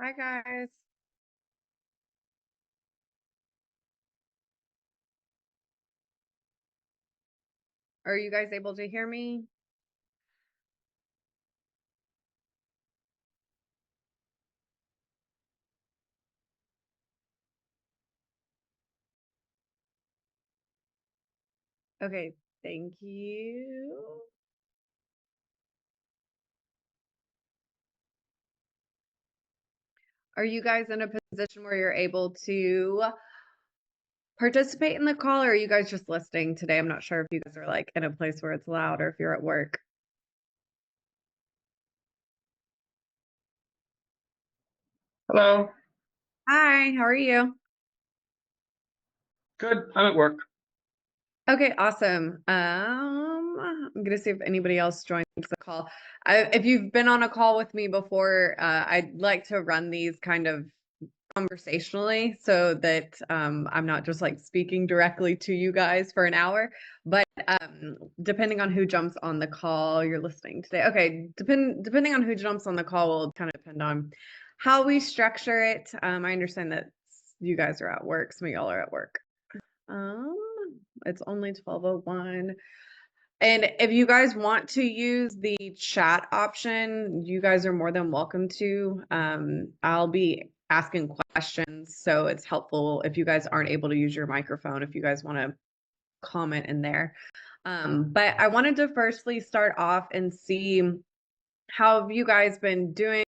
Hi guys. Are you guys able to hear me? Okay, thank you. Are you guys in a position where you're able to participate in the call, or are you guys just listening today? I'm not sure if you guys are like in a place where it's loud or if you're at work. Hello. Hi, how are you? Good. I'm at work. Okay, awesome. I'm gonna see if anybody else joins the call. If you've been on a call with me before, I'd like to run these kind of conversationally so that I'm not just like speaking directly to you guys for an hour. But depending on who jumps on the call, you're listening today. Okay, depending on who jumps on the call will kind of depend on how we structure it. I understand that you guys are at work, some of y'all are at work. Um, it's only 12:01. And if you guys want to use the chat option, you guys are more than welcome to. I'll be asking questions, so it's helpful if you guys aren't able to use your microphone, if you guys want to comment in there. But I wanted to firstly start off and see how have you guys been doing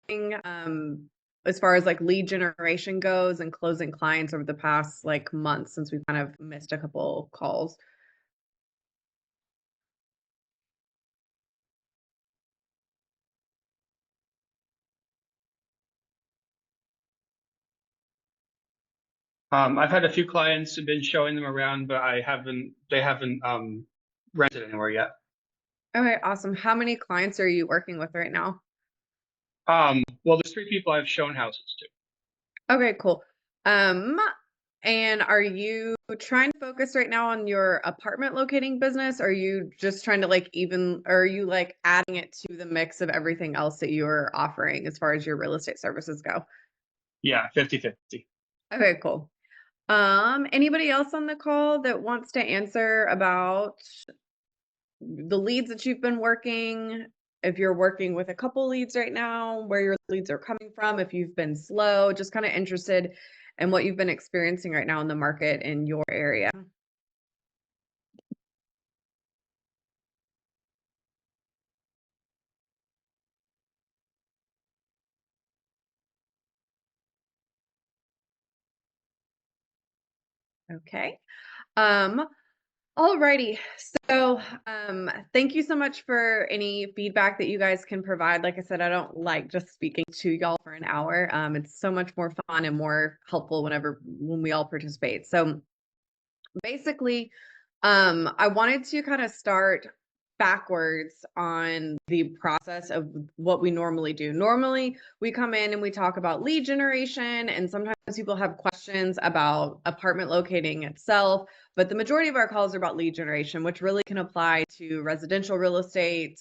as far as like lead generation goes and closing clients over the past like month since we've kind of missed a couple calls. I've had a few clients who've been showing them around, but they haven't rented anywhere yet. Okay, awesome. How many clients are you working with right now? Well, there's three people I've shown houses to. Okay, cool. Um, and are you trying to focus right now on your apartment locating business? Or are you just trying to like or are you like adding it to the mix of everything else that you're offering as far as your real estate services go? Yeah, 50-50. Okay, cool. Anybody else on the call that wants to answer about the leads that you've been working? If you're working with a couple leads right now, where your leads are coming from, if you've been slow, just kind of interested in what you've been experiencing right now in the market in your area. Okay. Um, Alrighty. So, thank you so much for any feedback that you guys can provide. Like I said, I don't like just speaking to y'all for an hour. It's so much more fun and more helpful when we all participate. So basically, I wanted to kind of start backwards on the process of what we normally do. Normally, we come in and we talk about lead generation, and sometimes people have questions about apartment locating itself, but the majority of our calls are about lead generation, which really can apply to residential real estate.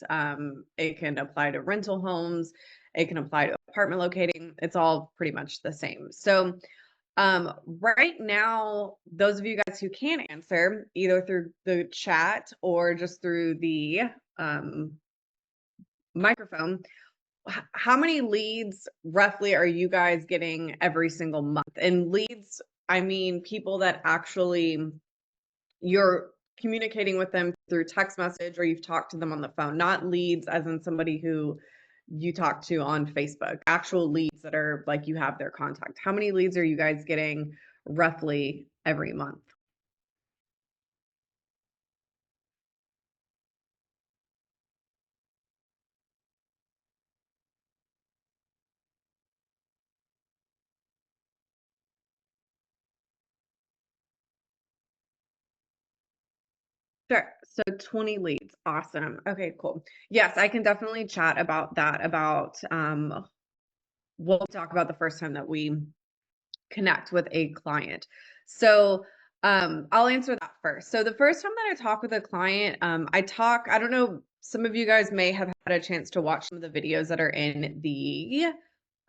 It can apply to rental homes. It can apply to apartment locating. It's all pretty much the same. So, right now, those of you guys who can answer either through the chat or just through the um, microphone, how many leads roughly are you guys getting every single month? And leads, I mean people that actually you're communicating with them through text message or you've talked to them on the phone, not leads as in somebody who you talk to on Facebook, actual leads that are like you have their contact. How many leads are you guys getting roughly every month? Sure. So 20 leads. Awesome. Okay, cool. Yes, I can definitely chat about that, about what we talk about the first time that we connect with a client. So I'll answer that first. So the first time that I talk with a client, I don't know, some of you guys may have had a chance to watch some of the videos that are in the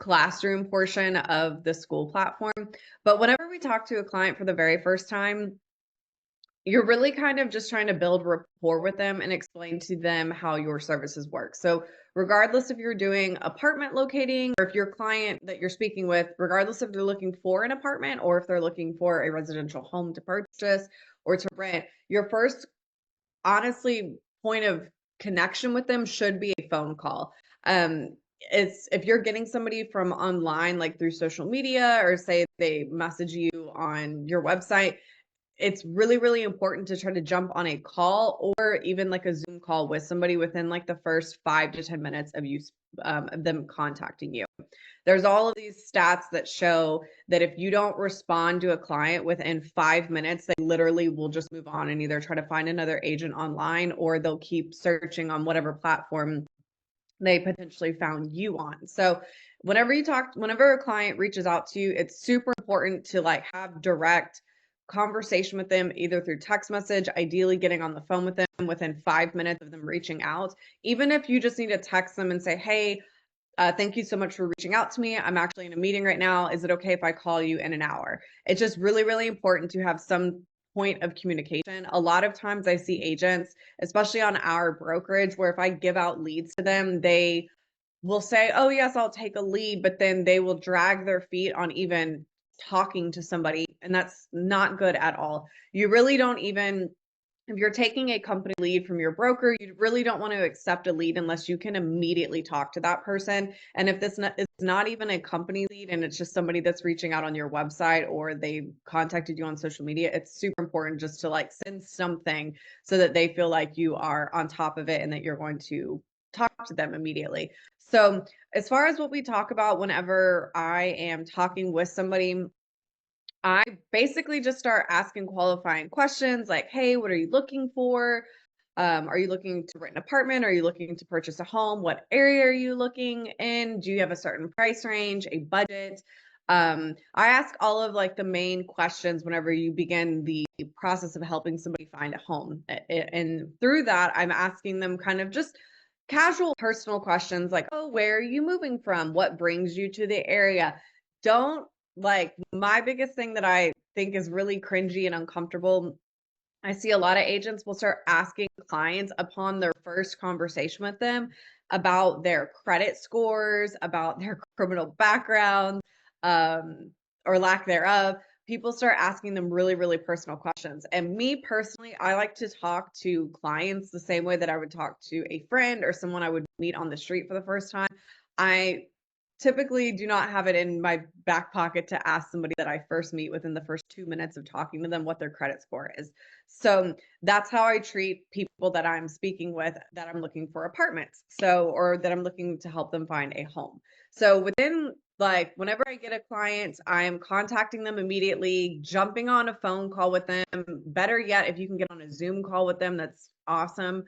classroom portion of the school platform. But whenever we talk to a client for the very first time, you're really kind of just trying to build rapport with them and explain to them how your services work. So, regardless if you're doing apartment locating or if your client that you're speaking with, regardless if they're looking for an apartment or if they're looking for a residential home to purchase or to rent, your first honestly point of connection with them should be a phone call. It's if you're getting somebody from online, like through social media, or say they message you on your website, it's really, really important to try to jump on a call or even like a Zoom call with somebody within like the first 5 to 10 minutes of of them contacting you. There's all of these stats that show that if you don't respond to a client within 5 minutes, they literally will just move on and either try to find another agent online or they'll keep searching on whatever platform they potentially found you on. So whenever a client reaches out to you, it's super important to like have direct conversation with them either through text message, ideally getting on the phone with them within 5 minutes of them reaching out. Even if you just need to text them and say, hey, thank you so much for reaching out to me. I'm actually in a meeting right now. Is it okay if I call you in an hour? It's just really, really important to have some point of communication. A lot of times I see agents, especially on our brokerage, where if I give out leads to them, they will say, oh, yes, I'll take a lead, but then they will drag their feet on even talking to somebody. And that's not good at all. You really don't even if you're taking a company lead from your broker, you really don't want to accept a lead unless you can immediately talk to that person. And if is not even a company lead and it's just somebody that's reaching out on your website or they contacted you on social media, it's super important just to like send something so that they feel like you are on top of it and that you're going to talk to them immediately. So, as far as what we talk about whenever I am talking with somebody, I basically just start asking qualifying questions like, hey, what are you looking for? Are you looking to rent an apartment? Are you looking to purchase a home? What area are you looking in? Do you have a certain price range, a budget? I ask all of like the main questions whenever you begin the process of helping somebody find a home. And through that, I'm asking them kind of just casual personal questions like, oh, where are you moving from? What brings you to the area? Don't like my biggest thing that I think is really cringy and uncomfortable. I see a lot of agents will start asking clients upon their first conversation with them about their credit scores, about their criminal background, um, or lack thereof. People start asking them really, really personal questions. And me personally, I like to talk to clients the same way that I would talk to a friend or someone I would meet on the street for the first time. I typically do not have it in my back pocket to ask somebody that I first meet within the first 2 minutes of talking to them what their credit score is. So that's how I treat people that I'm speaking with that I'm looking for apartments. So, or that I'm looking to help them find a home. So within like whenever I get a client, I am contacting them immediately, jumping on a phone call with them. Better yet, if you can get on a Zoom call with them, that's awesome.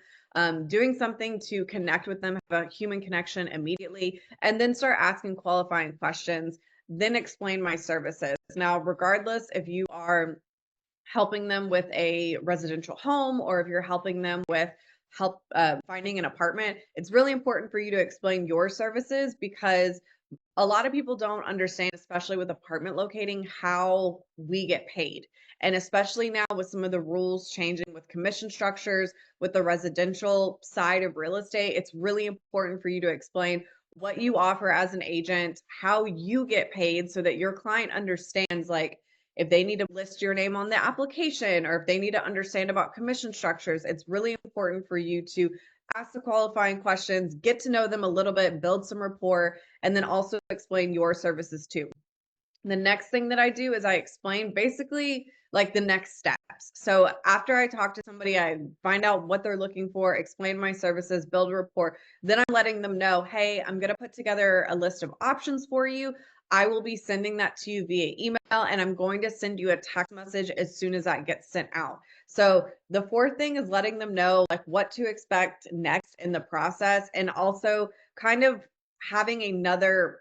Doing something to connect with them, have a human connection immediately, and then start asking qualifying questions, then explain my services. Now, regardless if you are helping them with a residential home or if you're helping them with help finding an apartment, it's really important for you to explain your services because a lot of people don't understand, especially with apartment locating, how we get paid. And especially now with some of the rules changing with commission structures, with the residential side of real estate, it's really important for you to explain what you offer as an agent, how you get paid so that your client understands like if they need to list your name on the application or if they need to understand about commission structures, it's really important for you to ask the qualifying questions, get to know them a little bit, build some rapport, and then also explain your services too. The next thing that I do is I explain basically like the next steps. So after I talk to somebody, I find out what they're looking for, explain my services, build a rapport. Then I'm letting them know, hey, I'm going to put together a list of options for you. I will be sending that to you via email and I'm going to send you a text message as soon as that gets sent out. So the fourth thing is letting them know like what to expect next in the process and also kind of having another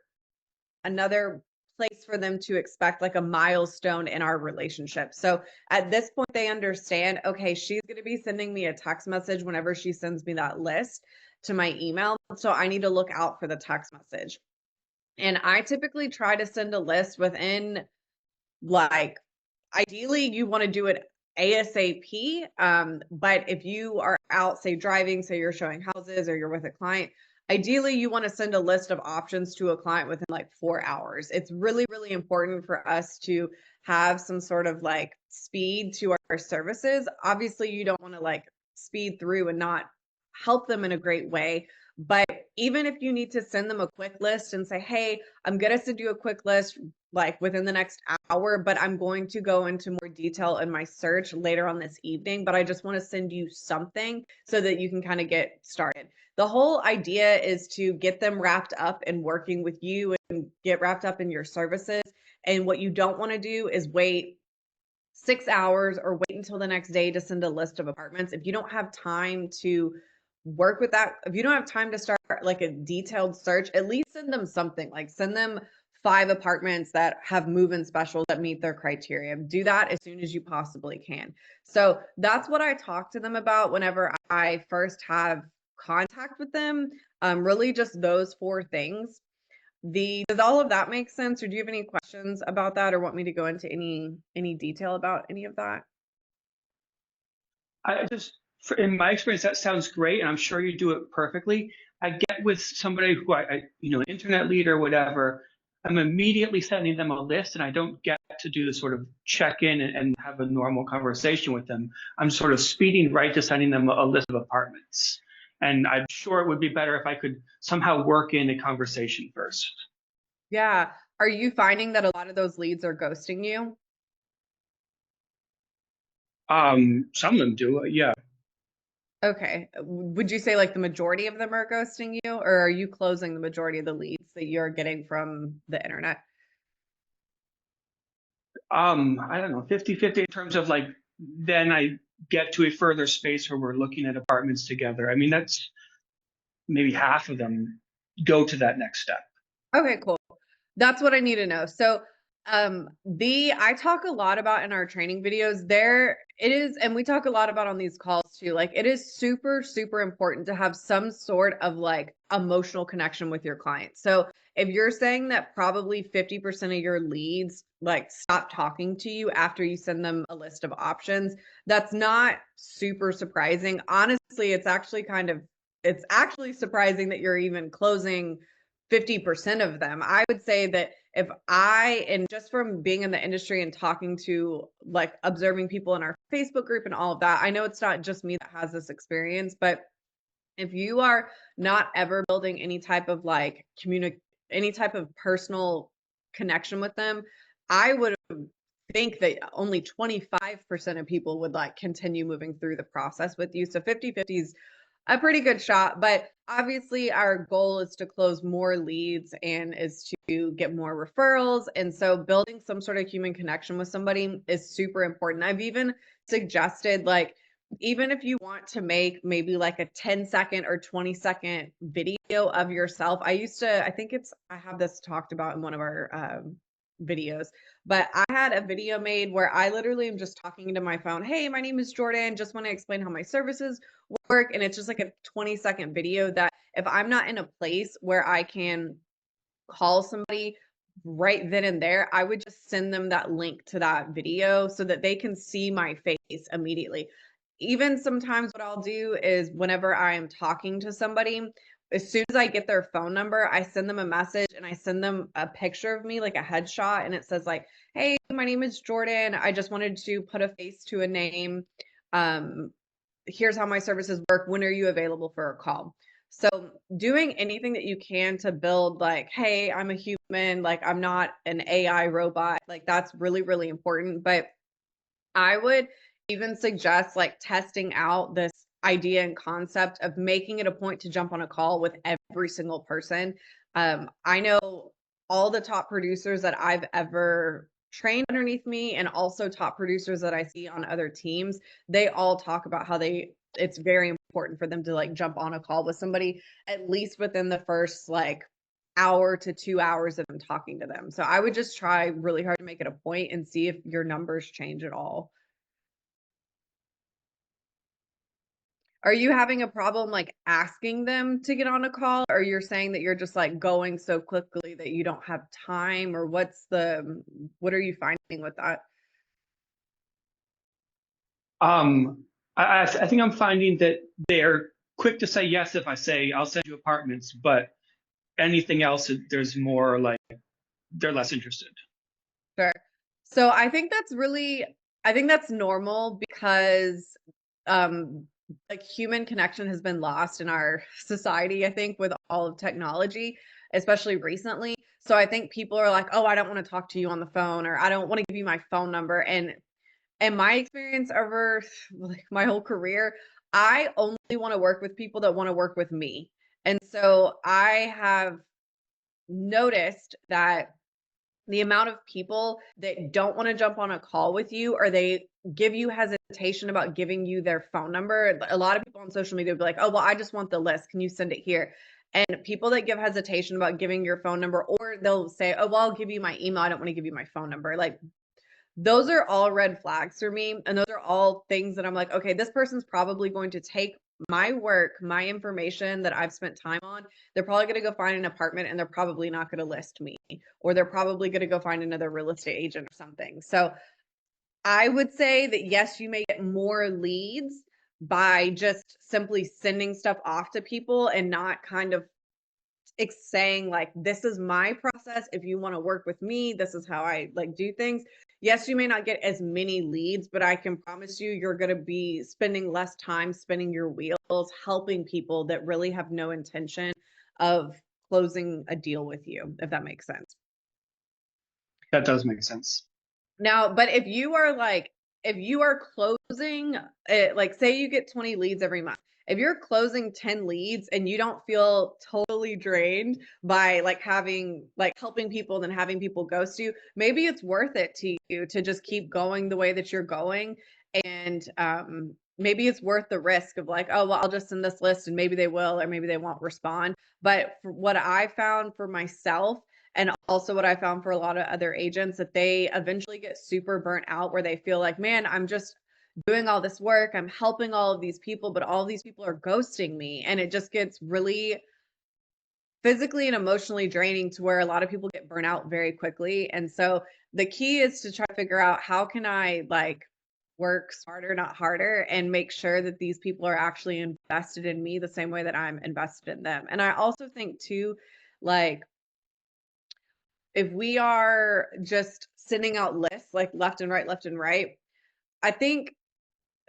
place for them to expect like a milestone in our relationship. So at this point, they understand, okay, she's going to be sending me a text message whenever she sends me that list to my email. So I need to look out for the text message. And I typically try to send a list within, like, ideally, you wanna do it ASAP, but if you are out, say, driving, say you're showing houses or you're with a client, ideally, you wanna send a list of options to a client within, like, 4 hours. It's really, really important for us to have some sort of, like, speed to our services. Obviously, you don't wanna, like, speed through and not help them in a great way, but even if you need to send them a quick list and say, "Hey, I'm gonna send you a quick list, like, within the next hour, but I'm going to go into more detail in my search later on this evening, but I just want to send you something so that you can kind of get started." The whole idea is to get them wrapped up and working with you and get wrapped up in your services. And what you don't want to do is wait 6 hours or wait until the next day to send a list of apartments. If you don't have time to work with that, if you don't have time to start like a detailed search, at least send them something. Like send them 5 apartments that have move-in specials that meet their criteria. Do that as soon as you possibly can. So that's what I talk to them about whenever I first have contact with them. Really just those 4 things. Does all of that make sense, or do you have any questions about that, or want me to go into any detail about any of that? I just, in my experience, that sounds great, and I'm sure you do it perfectly. I get with somebody who an internet lead or whatever, I'm immediately sending them a list, and I don't get to do the sort of check in and have a normal conversation with them. I'm sort of speeding right to sending them a list of apartments. And I'm sure it would be better if I could somehow work in a conversation first. Yeah. Are you finding that a lot of those leads are ghosting you? Some of them do, yeah. Okay. Would you say like the majority of them are ghosting you, or are you closing the majority of the leads that you're getting from the internet? I don't know, 50-50 in terms of like, then I get to a further space where we're looking at apartments together. I mean, that's maybe half of them go to that next step. Okay, cool. That's what I need to know. So, the I talk a lot about in our training videos. There it is, and we talk a lot about on these calls too. Like, it is super, super important to have some sort of like emotional connection with your client. So, if you're saying that probably 50% of your leads like stop talking to you after you send them a list of options, that's not super surprising. Honestly, it's actually surprising that you're even closing 50% of them. I would say that if I and just from being in the industry and talking to like observing people in our Facebook group and all of that, I know it's not just me that has this experience, but if you are not ever building any type of like any type of personal connection with them, I would think that only 25% of people would like continue moving through the process with you. So 50-50 is a pretty good shot, but obviously our goal is to close more leads and is to get more referrals. And so building some sort of human connection with somebody is super important. I've even suggested like even if you want to make maybe like a 10-second or 20-second video of yourself. I think I have this talked about in one of our videos, but I had a video made where I literally am just talking to my phone. Hey, my name is Jordan. Just want to explain how my services work. And it's just like a 20-second video that if I'm not in a place where I can call somebody right then and there, I would just send them that link to that video so that they can see my face immediately. Even sometimes what I'll do is whenever I am talking to somebody, as soon as I get their phone number, I send them a message and I send them a picture of me, like a headshot, and it says like, "Hey, my name is Jordan. I just wanted to put a face to a name. Um, here's how my services work. When are you available for a call?" So doing anything that you can to build like, hey, I'm a human, like I'm not an AI robot, like that's really, really important. But I would even suggest like testing out this idea and concept of making it a point to jump on a call with every single person. I know all the top producers that I've ever trained underneath me and also top producers that I see on other teams, they all talk about how it's very important for them to like jump on a call with somebody at least within the first like hour to 2 hours of them talking to them. So I would just try really hard to make it a point and see if your numbers change at all. Are you having a problem, like, asking them to get on a call, or you're saying that you're just, like, going so quickly that you don't have time, or what are you finding with that? I think I'm finding that they're quick to say yes if I say I'll send you apartments, but anything else, there's more like they're less interested. Sure. So I think that's normal because um like human connection has been lost in our society, I think, with all of technology, especially recently. So I think people are like, "Oh, I don't want to talk to you on the phone," or "I don't want to give you my phone number." And in my experience over like my whole career, I only want to work with people that want to work with me. And so I have noticed that the amount of people that don't wanna jump on a call with you, or they give you hesitation about giving you their phone number. A lot of people on social media will be like, "Oh, well, I just want the list. Can you send it here?" And people that give hesitation about giving your phone number, or they'll say, "Oh, well, I'll give you my email. I don't wanna give you my phone number." Like, those are all red flags for me, and those are all things that I'm like, "Okay, this person's probably going to take my work, my information that I've spent time on, they're probably gonna go find an apartment, and they're probably not gonna list me, or they're probably gonna go find another real estate agent or something." So, I would say that, yes, you may get more leads by just simply sending stuff off to people and not kind of saying like, this is my process. If you want to work with me, this is how I like do things. Yes, you may not get as many leads, but I can promise you you're going to be spending less time spinning your wheels helping people that really have no intention of closing a deal with you, if that makes sense. That does make sense. Now, but if you are closing, like say you get 20 leads every month. If you're closing 10 leads and you don't feel totally drained by like having like helping people then having people ghost you, maybe it's worth it to you to just keep going the way that you're going. And maybe it's worth the risk of like, oh, well, I'll just send this list and maybe they will or maybe they won't respond. But for what I found for myself, and also what I found for a lot of other agents, that they eventually get super burnt out where they feel like, man, I'm just doing all this work, I'm helping all of these people, but all these people are ghosting me. And it just gets really physically and emotionally draining to where a lot of people get burnt out very quickly. And so the key is to try to figure out how can I like work smarter, not harder, and make sure that these people are actually invested in me the same way that I'm invested in them. And I also think too, like if we are just sending out lists like left and right, I think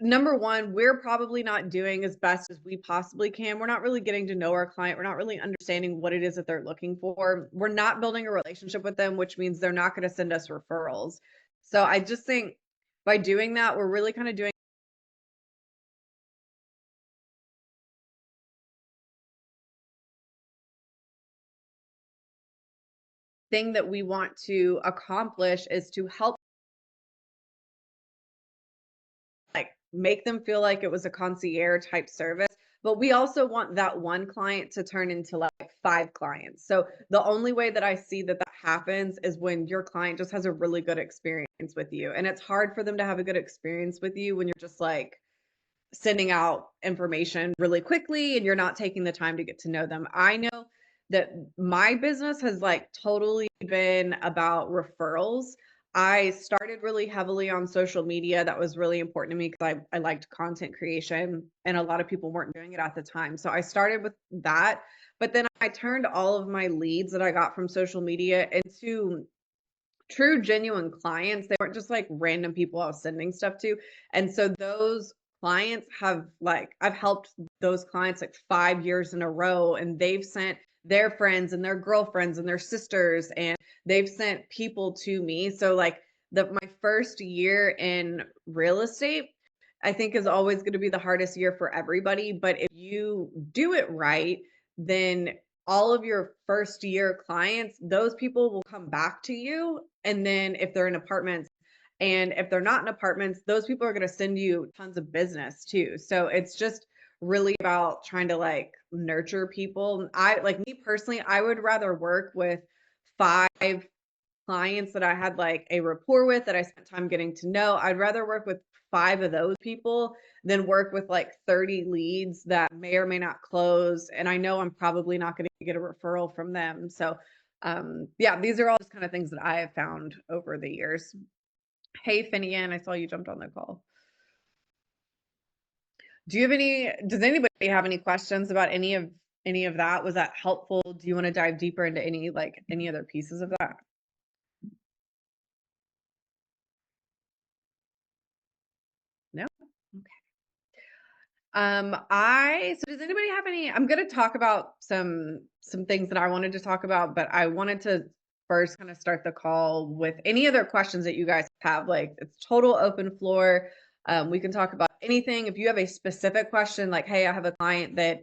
number one, we're probably not doing as best as we possibly can. We're not really getting to know our client. We're not really understanding what it is that they're looking for. We're not building a relationship with them, which means they're not going to send us referrals. So I just think by doing that, we're really kind of doing the thing that we want to accomplish is to help like make them feel like it was a concierge type service. But we also want that one client to turn into like five clients. So the only way that I see that that happens is when your client just has a really good experience with you. And it's hard for them to have a good experience with you when you're just like sending out information really quickly and you're not taking the time to get to know them. I know that my business has like totally been about referrals. I started really heavily on social media. That was really important to me because I liked content creation and a lot of people weren't doing it at the time. So I started with that. But then I turned all of my leads that I got from social media into true genuine clients. They weren't just like random people I was sending stuff to. And so those clients have like I've helped those clients like 5 years in a row, and they've sent their friends and their girlfriends and their sisters, and they've sent people to me. So like the my first year in real estate I think is always going to be the hardest year for everybody, but if you do it right, then all of your first year clients, those people will come back to you. And then if they're in apartments and if they're not in apartments, those people are going to send you tons of business too. So it's just really about trying to like nurture people. I like me personally, I would rather work with five clients that I had like a rapport with that I spent time getting to know. I'd rather work with 5 of those people than work with like 30 leads that may or may not close. And I know I'm probably not going to get a referral from them. So, yeah, these are all just kind of things that I have found over the years. Hey, Finian, I saw you jumped on the call. Does anybody have any questions about any of that? Was that helpful? Do you want to dive deeper into any other pieces of that? No? Okay. I so does anybody have any I'm going to talk about some things that I wanted to talk about, but I wanted to first kind of start the call with any other questions that you guys have. Like it's total open floor. We can talk about anything. If you have a specific question, like, hey, I have a client that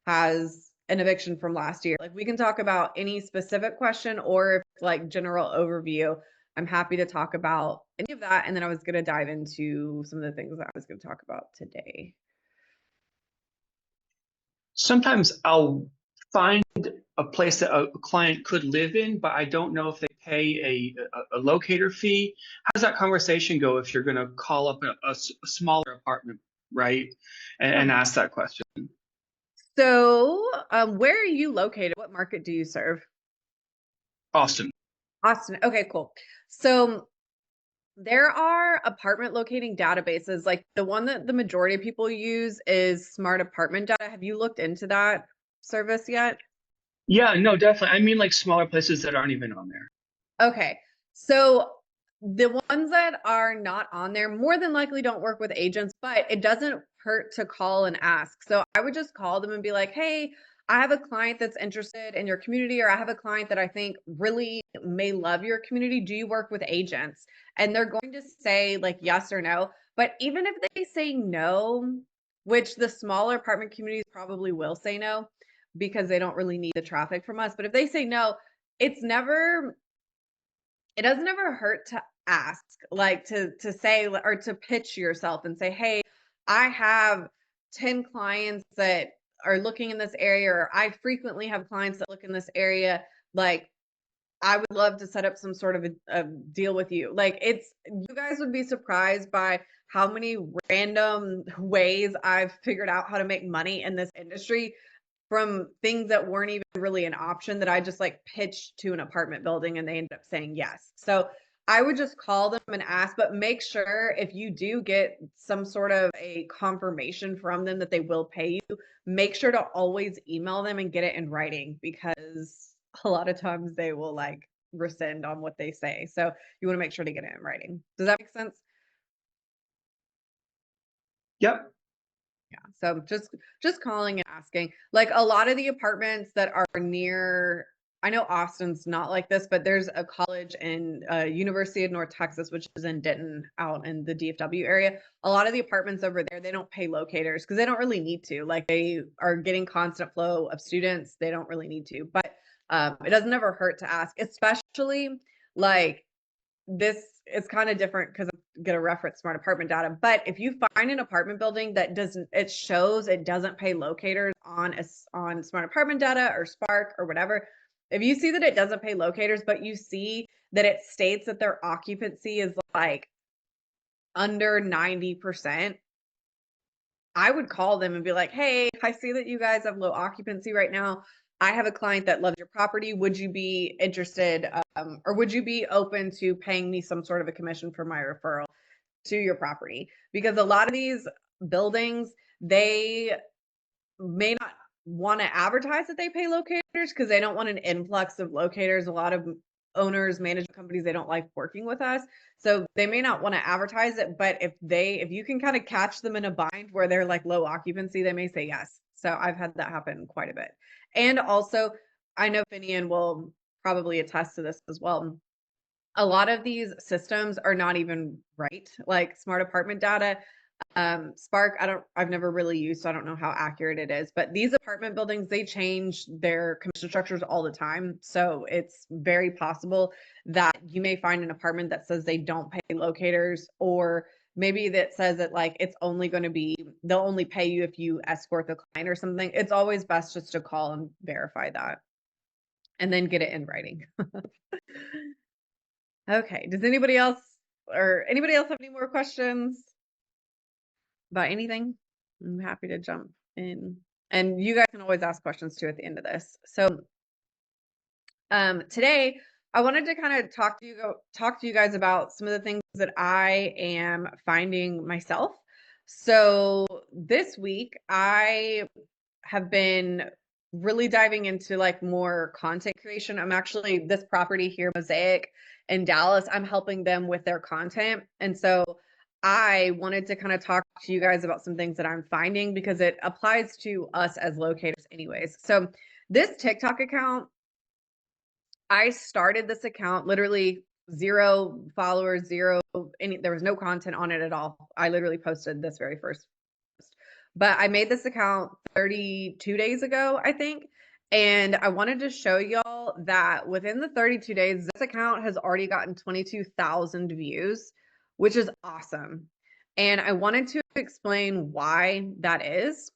has an eviction from last year. Like we can talk about any specific question or if it's like general overview. I'm happy to talk about any of that. And then I was going to dive into some of the things that I was going to talk about today. Sometimes I'll find a place that a client could live in, but I don't know if they pay a locator fee. How does that conversation go if you're going to call up a smaller apartment, right? And Yeah. ask that question? So, where are you located? What market do you serve? Austin. Austin. Okay, cool. So there are apartment locating databases. Like the one that the majority of people use is Smart Apartment Data. Have you looked into that service yet? Yeah, no, definitely. I mean, like smaller places that aren't even on there. Okay. So the ones that are not on there more than likely don't work with agents, but it doesn't hurt to call and ask. So I would just call them and be like, hey, I have a client that's interested in your community, or I have a client that I think really may love your community. Do you work with agents? And they're going to say like yes or no. But even if they say no, which the smaller apartment communities probably will say no because they don't really need the traffic from us. But if they say no, it's never it doesn't ever hurt to ask, like to say or to pitch yourself and say, "Hey, I have 10 clients that are looking in this area, or I frequently have clients that look in this area. Like, I would love to set up some sort of a deal with you." Like, it's you guys would be surprised by how many random ways I've figured out how to make money in this industry from things that weren't even really an option that I just like pitched to an apartment building and they ended up saying yes. So I would just call them and ask, but make sure if you do get some sort of a confirmation from them that they will pay you, make sure to always email them and get it in writing because a lot of times they will like rescind on what they say. So you want to make sure to get it in writing. Does that make sense? Yep. Yeah. So just calling and asking. Like a lot of the apartments that are near I know Austin's not like this, but there's a college in University of North Texas, which is in Denton out in the DFW area. A lot of the apartments over there, they don't pay locators because they don't really need to. Like they are getting constant flow of students. They don't really need to. But it doesn't ever hurt to ask, especially like this is kind of different because I'm going to reference smart apartment data. But if you find an apartment building that doesn't, it shows it doesn't pay locators on smart apartment data or Spark or whatever. If you see that it doesn't pay locators, but you see that it states that their occupancy is like under 90%, I would call them and be like, "Hey, I see that you guys have low occupancy right now. I have a client that loves your property. Would you be interested, or would you be open to paying me some sort of a commission for my referral to your property?" Because a lot of these buildings, they may not want to advertise that they pay locators because they don't want an influx of locators. A lot of owners, management companies, they don't like working with us. So they may not want to advertise it, but if you can kind of catch them in a bind where they're like low occupancy, they may say yes. So I've had that happen quite a bit. And also, I know Finian will probably attest to this as well. A lot of these systems are not even right, like smart apartment data. Spark, I've never really used, so I don't know how accurate it is, but these apartment buildings, they change their commission structures all the time. So it's very possible that you may find an apartment that says they don't pay locators, or maybe that says that like it's only going to be, they'll only pay you if you escort the client or something. It's always best just to call and verify that and then get it in writing. Okay. Does anybody else have any more questions about anything? I'm happy to jump in. And you guys can always ask questions too at the end of this. So, today I wanted to kind of talk to you guys about some of the things that I am finding myself. So, this week I have been really diving into like more content creation. I'm actually this property here, Mosaic in Dallas, I'm helping them with their content. And so I wanted to kind of talk to you guys about some things that I'm finding because it applies to us as locators, anyways. So, this TikTok account, I started this account literally 0 followers, 0 there was no content on it at all. I literally posted this very first post. But I made this account 32 days ago, I think, and I wanted to show y'all that within the 32 days, this account has already gotten 22,000 views, which is awesome. And I wanted to explain why that is.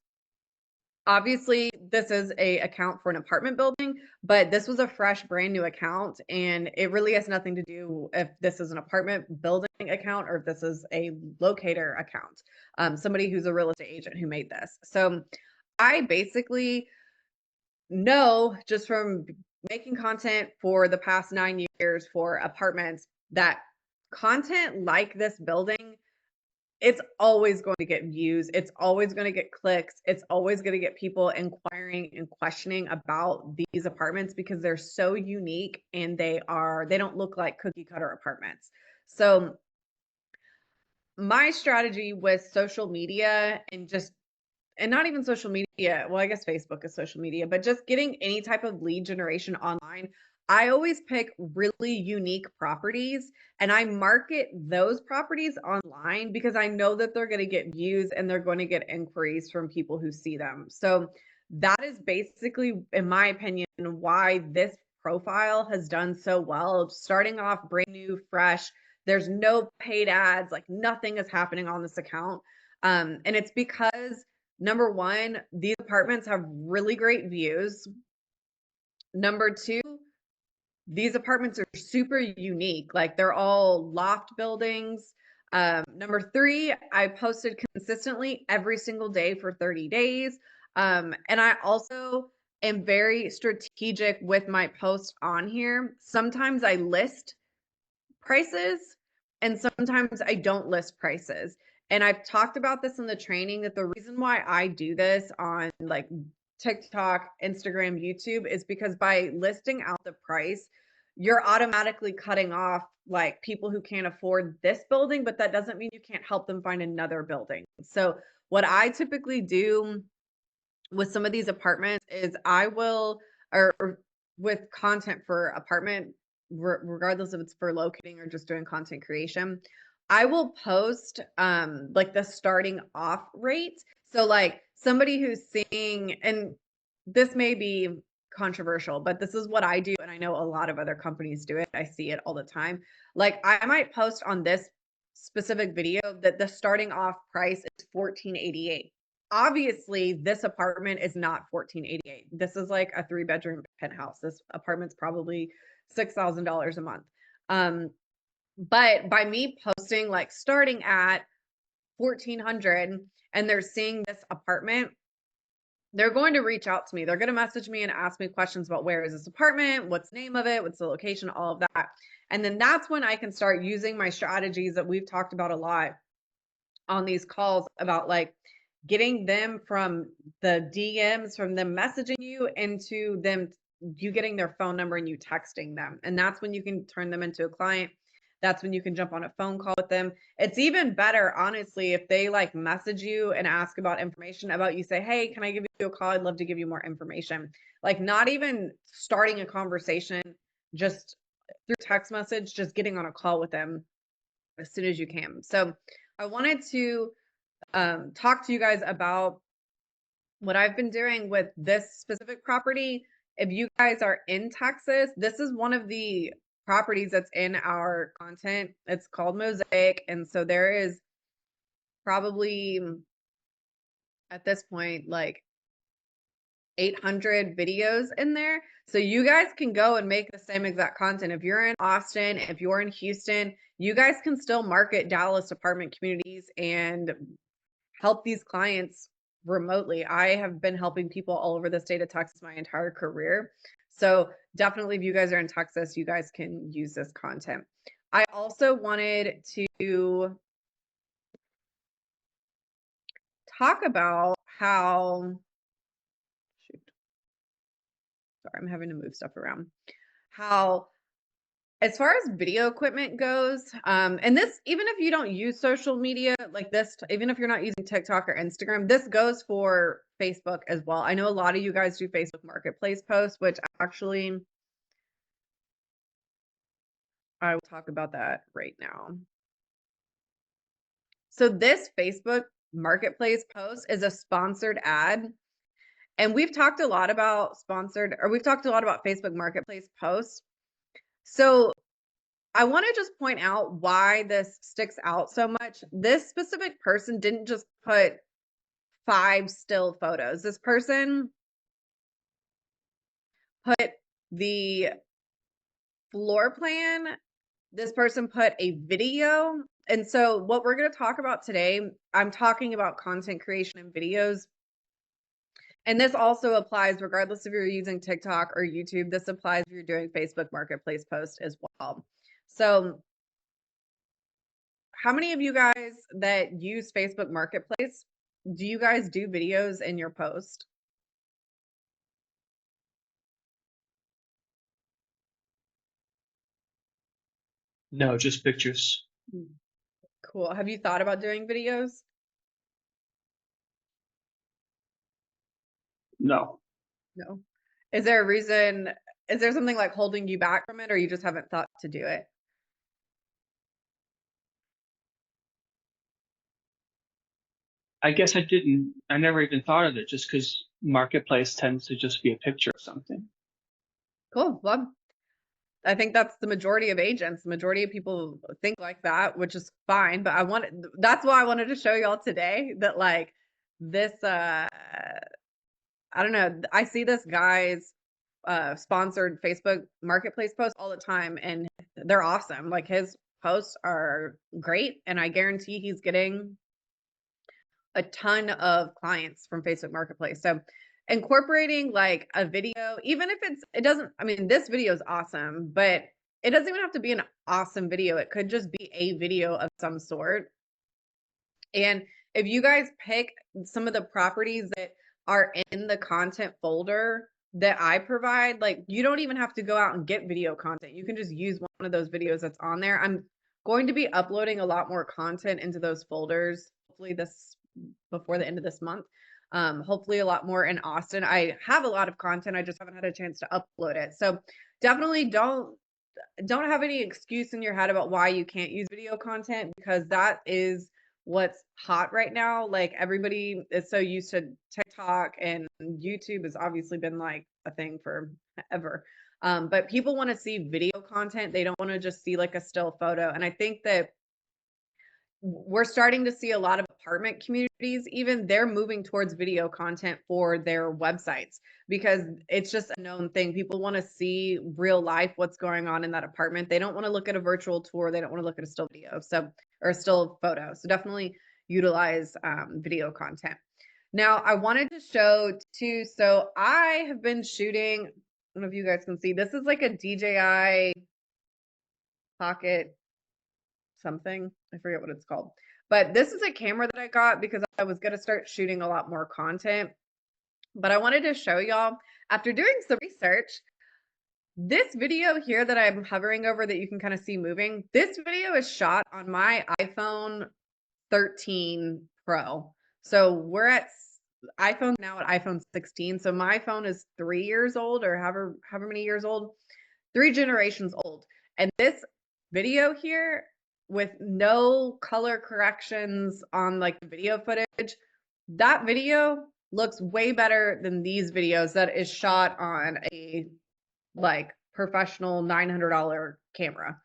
Obviously, this is a account for an apartment building, but this was a fresh, brand new account, and it really has nothing to do if this is an apartment building account or if this is a locator account. Somebody who's a real estate agent who made this. So I basically know just from making content for the past 9 years for apartments that content like this building, it's always going to get views. It's always going to get clicks. It's always going to get people inquiring and questioning about these apartments because they're so unique and they don't look like cookie cutter apartments. So my strategy with social media and not even social media. Well, I guess Facebook is social media, but just getting any type of lead generation online. I always pick really unique properties and I market those properties online because I know that they're going to get views and they're going to get inquiries from people who see them. So that is basically, in my opinion, why this profile has done so well. Starting off brand new, fresh. There's no paid ads, like nothing is happening on this account. And it's because number one, these apartments have really great views. Number two, these apartments are super unique. Like they're all loft buildings. Number three, I posted consistently every single day for 30 days. And I also am very strategic with my posts on here. Sometimes I list prices and sometimes I don't list prices. And I've talked about this in the training that the reason why I do this on like TikTok, Instagram, YouTube is because by listing out the price, you're automatically cutting off like people who can't afford this building, but that doesn't mean you can't help them find another building. So, what I typically do with some of these apartments is I will or with content for apartment regardless if it's for locating or just doing content creation, I will post like the starting off rate. So like somebody who's seeing, and this may be controversial, but this is what I do and I know a lot of other companies do it. I see it all the time. Like I might post on this specific video that the starting off price is 1488. Obviously, this apartment is not 1488. This is like a 3-bedroom penthouse. This apartment's probably $6,000 a month. Um, but by me posting like starting at 1400 and they're seeing this apartment, they're going to reach out to me. They're going to message me and ask me questions about where is this apartment, what's the name of it, what's the location, all of that. And then that's when I can start using my strategies that we've talked about a lot on these calls about like getting them from the DMs, from them messaging you into them, you getting their phone number and you texting them. And that's when you can turn them into a client. That's when you can jump on a phone call with them. It's even better, honestly, if they like message you and ask about information about you, say, hey, can I give you a call? I'd love to give you more information. Like, not even starting a conversation, just through text message, just getting on a call with them as soon as you can. So, I wanted to talk to you guys about what I've been doing with this specific property. If you guys are in Texas, this is one of the properties that's in our content. It's called Mosaic. And so there is probably at this point like 800 videos in there. So you guys can go and make the same exact content. If you're in Austin, if you're in Houston, you guys can still market Dallas apartment communities and help these clients remotely. I have been helping people all over the state of Texas my entire career. So definitely, if you guys are in Texas, you guys can use this content. I also wanted to talk about how, shoot, sorry, I'm having to move stuff around. How, as far as video equipment goes, and this, even if you don't use social media like this, even if you're not using TikTok or Instagram, this goes for Facebook as well. I know a lot of you guys do Facebook Marketplace posts, which actually I will talk about that right now. So this Facebook Marketplace post is a sponsored ad. And we've talked a lot about we've talked a lot about Facebook Marketplace posts. So I want to just point out why this sticks out so much. This specific person didn't just put 5 still photos. This person put the floor plan. This person put a video. And so what we're going to talk about today, I'm talking about content creation and videos. And this also applies regardless if you're using TikTok or YouTube. This applies if you're doing Facebook Marketplace posts as well. So how many of you guys that use Facebook Marketplace, do you guys do videos in your post? No, just pictures. Mm. Cool. Have you thought about doing videos? No. No. Is there a reason? Is there something like holding you back from it, or you just haven't thought to do it? I guess I didn't. I never even thought of it just because marketplace tends to just be a picture of something. Cool. Well, I think that's the majority of agents. The majority of people think like that, which is fine. But that's why I wanted to show y'all today that like this I don't know, I see this guy's sponsored Facebook Marketplace posts all the time and they're awesome. Like his posts are great and I guarantee he's getting a ton of clients from Facebook Marketplace. So incorporating like a video, even if it doesn't, I mean, this video is awesome, but it doesn't even have to be an awesome video. It could just be a video of some sort. And if you guys pick some of the properties that are in the content folder that I provide, like you don't even have to go out and get video content. You can just use one of those videos that's on there. I'm going to be uploading a lot more content into those folders, hopefully this before the end of this month. Hopefully a lot more in Austin. I have a lot of content. I just haven't had a chance to upload it. So definitely don't have any excuse in your head about why you can't use video content because that is what's hot right now. Like everybody is so used to TikTok and YouTube has obviously been like a thing for ever. But people want to see video content. They don't want to just see like a still photo. And I think that we're starting to see a lot of apartment communities, even they're moving towards video content for their websites because it's just a known thing. People want to see real life what's going on in that apartment. They don't want to look at a virtual tour. They don't want to look at a still video. So, or a still photo. So definitely utilize video content. Now, I wanted to show too. So I have been shooting. I don't know if you guys can see. This is like a DJI Pocket something. I forget what it's called. But this is a camera that I got because I was going to start shooting a lot more content. But I wanted to show y'all, after doing some research, this video here that I'm hovering over that you can kind of see moving, this video is shot on my iPhone 13 Pro. So we're at iPhone now at iPhone 16. So my phone is 3 years old or however many years old, 3 generations old. And this video here with no color corrections on like the video footage, that video looks way better than these videos that is shot on a like professional $900 camera.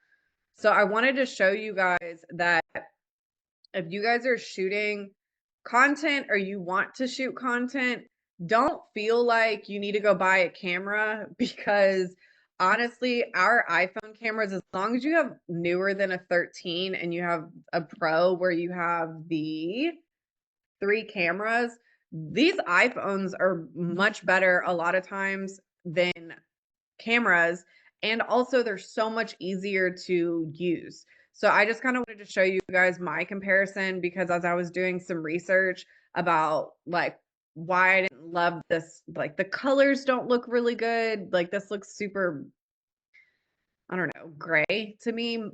So I wanted to show you guys that if you guys are shooting content or you want to shoot content, don't feel like you need to go buy a camera because honestly, our iPhone cameras, as long as you have newer than a 13 and you have a Pro where you have the 3 cameras, these iPhones are much better a lot of times than cameras, and also they're so much easier to use. So I just kind of wanted to show you guys my comparison because as I was doing some research about like why I didn't love this, like the colors don't look really good. Like this looks super, I don't know, gray to me.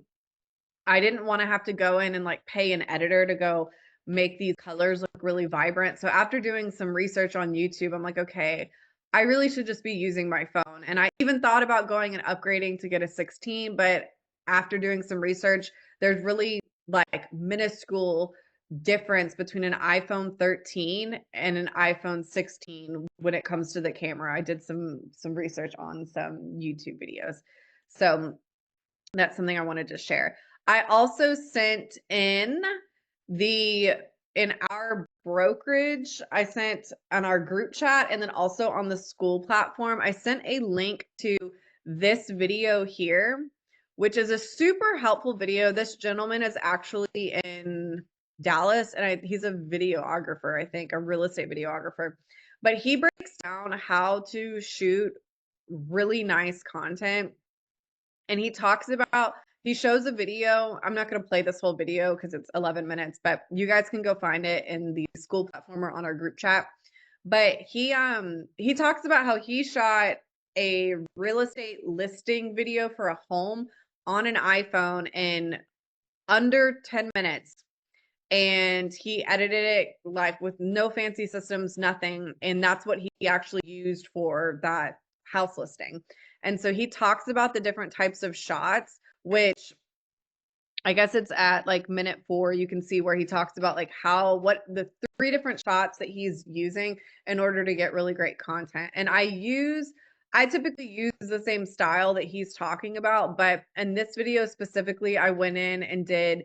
I didn't wanna have to go in and, like, pay an editor to go make these colors look really vibrant, so after doing some research on YouTube, I'm like, "Okay, I really should just be using my phone," and I even thought about going and upgrading to get a 16, but after doing some research, there's really, like, minuscule difference between an iPhone 13 and an iPhone 16 when it comes to the camera. I did some research on some YouTube videos. So that's something I wanted to share. I also sent in the in our brokerage, I sent on our group chat and then also on the school platform, I sent a link to this video here, which is a super helpful video. This gentleman is actually in Dallas and he's a videographer, I think, a real estate videographer. But he breaks down how to shoot really nice content and he talks about he shows a video. I'm not going to play this whole video because it's 11 minutes, but you guys can go find it in the school platform or on our group chat. But he talks about how he shot a real estate listing video for a home on an iPhone in under 10 minutes and he edited it like with no fancy systems, nothing. And that's what he actually used for that house listing. And so he talks about the different types of shots, which I guess it's at like minute 4. You can see where he talks about like what the 3 different shots that he's using in order to get really great content. And I typically use the same style that he's talking about, but in this video specifically, I went in and did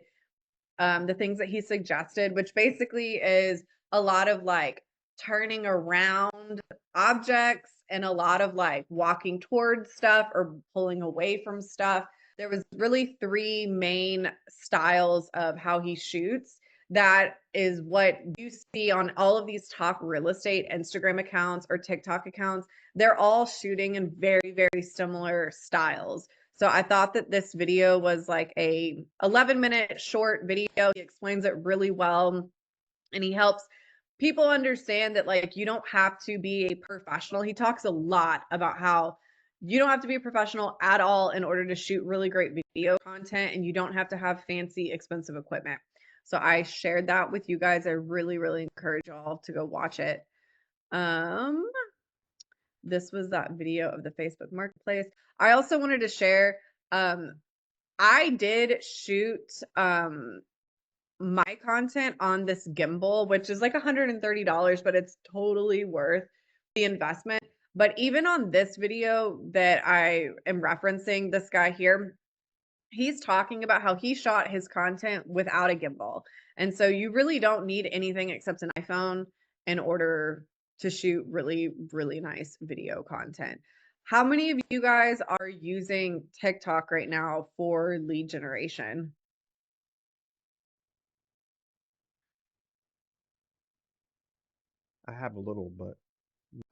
the things that he suggested, which basically is a lot of like turning around objects and a lot of like walking towards stuff or pulling away from stuff. There was really 3 main styles of how he shoots. That is what you see on all of these top real estate Instagram accounts or TikTok accounts. They're all shooting in very, very similar styles. So I thought that this video was like a 11-minute short video. He explains it really well and he helps people understand that like you don't have to be a professional. He talks a lot about how you don't have to be a professional at all in order to shoot really great video content and you don't have to have fancy expensive equipment. So I shared that with you guys. I really, really encourage y'all to go watch it. Um, this was that video of the Facebook Marketplace. I also wanted to share, um, I did shoot my content on this gimbal, which is like $130, but it's totally worth the investment. But even on this video that I am referencing, this guy here, he's talking about how he shot his content without a gimbal. And so you really don't need anything except an iPhone in order to shoot really, really nice video content. How many of you guys are using TikTok right now for lead generation? I have a little, but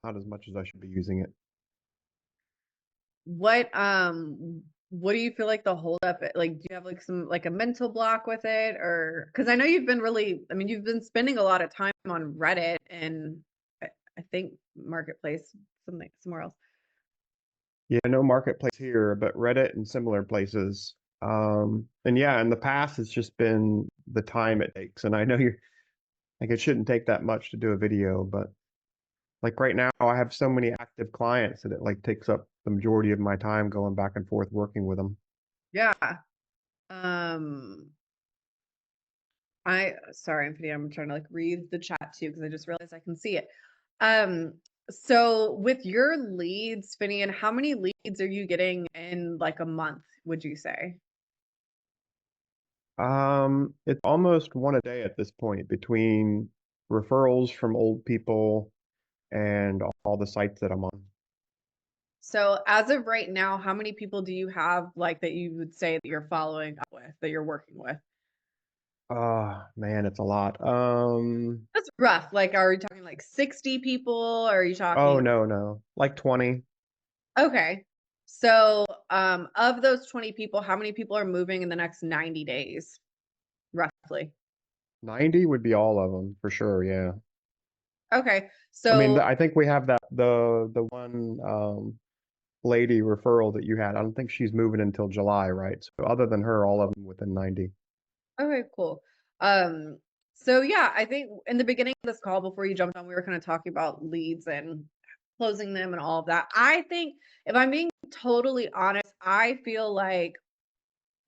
not as much as I should be using it. What do you feel like the holdup like do you have like some like a mental block with it or because I know you've been really I mean you've been spending a lot of time on Reddit and I think Marketplace something somewhere else. Yeah, no marketplace here, but Reddit and similar places. And yeah, in the past, it's just been the time it takes. And I know you're like, it shouldn't take that much to do a video, but like right now, I have so many active clients that it like takes up the majority of my time going back and forth working with them. Yeah. Um I sorry, Anthony, I'm trying to like read the chat too because I just realized I can see it. Um, so with your leads, Finian, how many leads are you getting in like a month, would you say? It's almost one a day at this point between referrals from old people, and all the sites that I'm on. So as of right now, how many people do you have like that you would say that you're following up with, that you're working with? Oh man, it's a lot. That's rough. Like, are we talking like 60 people? Or are you Oh talking? no, no, like 20. Okay. So, of those 20 people, how many people are moving in the next 90 days, roughly? 90 would be all of them for sure. Yeah. Okay. I mean, So, I think we have that the one lady referral that you had. I don't think she's moving until July, right? So other than her, all of them within 90. okay, cool. Um, so yeah, I think in the beginning of this call, before you jumped on, we were kind of talking about leads and closing them and all of that. I think if I'm being totally honest, I feel like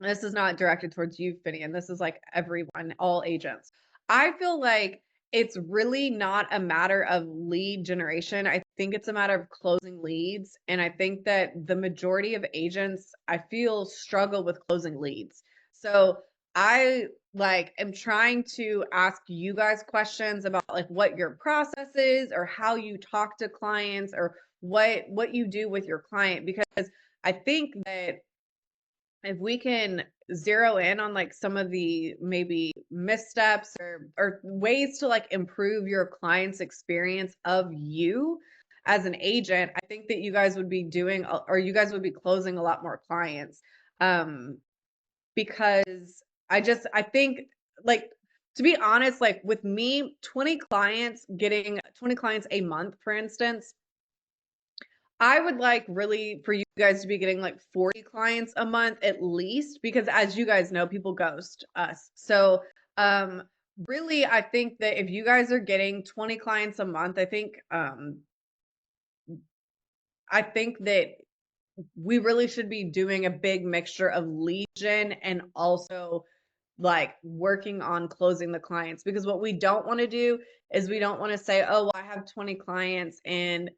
this is not directed towards you, Finian. This is like everyone, all agents. I feel like it's really not a matter of lead generation. I think it's a matter of closing leads. And I think that the majority of agents, I feel, struggle with closing leads. So I like am trying to ask you guys questions about like what your process is or how you talk to clients or what you do with your client, because I think that if we can zero in on like some of the maybe missteps or ways to like improve your client's experience of you as an agent, I think that you guys would be doing or you guys would be closing a lot more clients. Um because I think like, to be honest, like with me, 20 clients, getting 20 clients a month, for instance, I would like really for you guys to be getting like 40 clients a month at least, because as you guys know, people ghost us. So, um, really, I think that if you guys are getting 20 clients a month, I think that we really should be doing a big mixture of lead gen and also like working on closing the clients, because what we don't want to do is we don't want to say, oh, well, I have 20 clients and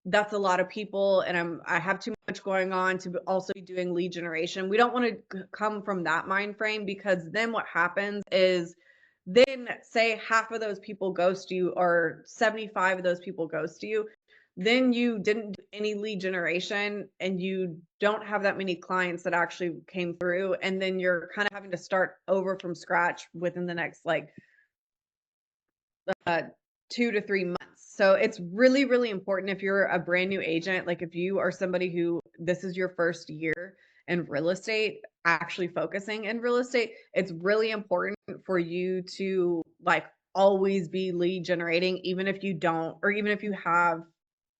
that's a lot of people and I have too much going on to also be doing lead generation. We don't want to come from that mind frame, because then what happens is then say half of those people ghost you or 75 of those people ghost you, then you didn't do any lead generation and you don't have that many clients that actually came through, and then you're kind of having to start over from scratch within the next like uh, 2 to 3 months. So it's really, really important if you're a brand new agent, like if you are somebody who this is your first year in real estate, actually focusing in real estate, it's really important for you to like always be lead generating, even if you don't, or even if you have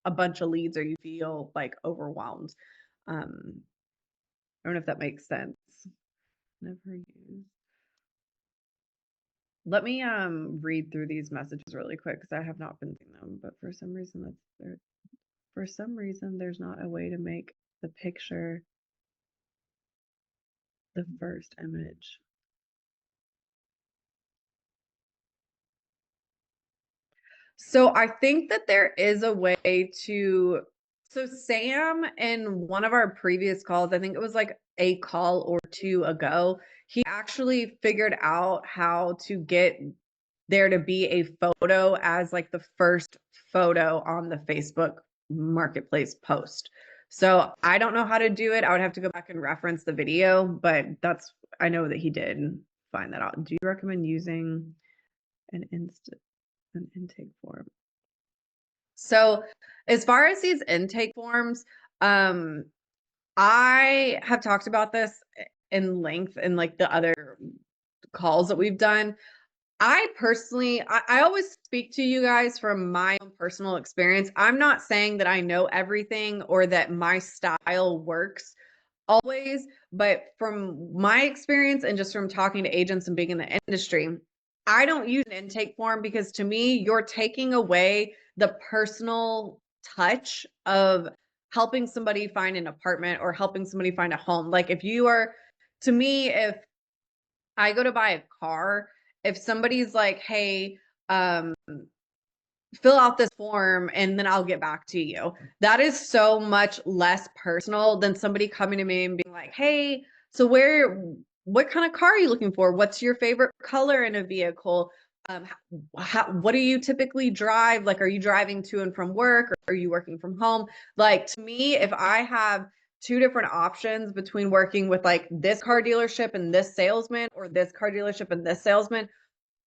a bunch of leads or you feel like overwhelmed. I don't know if that makes sense. Never use. Let me read through these messages really quick because I have not been seeing them, but for some reason that's there. For some reason there's not a way to make the picture the first image. So I think that there is a way to. So Sam, in one of our previous calls, I think it was like a call or two ago, he actually figured out how to get there to be a photo as like the first photo on the Facebook marketplace post. So I don't know how to do it. I would have to go back and reference the video, but that's, I know that he did find that out. Do you recommend using an an intake form? So as far as these intake forms, um, I have talked about this in length in like the other calls that we've done. I personally, I always speak to you guys from my own personal experience. I'm not saying that I know everything or that my style works always, but from my experience and just from talking to agents and being in the industry, I don't use an intake form because to me, you're taking away the personal touch of helping somebody find an apartment or helping somebody find a home. Like if you are, to me, if I go to buy a car, if somebody's like, "Hey, um, fill out this form and then I'll get back to you." That is so much less personal than somebody coming to me and being like, "Hey, so what kind of car are you looking for? What's your favorite color in a vehicle? What do you typically drive? Like, are you driving to and from work, or are you working from home? Like, to me, if I have two different options between working with like this car dealership and this salesman, or this car dealership and this salesman,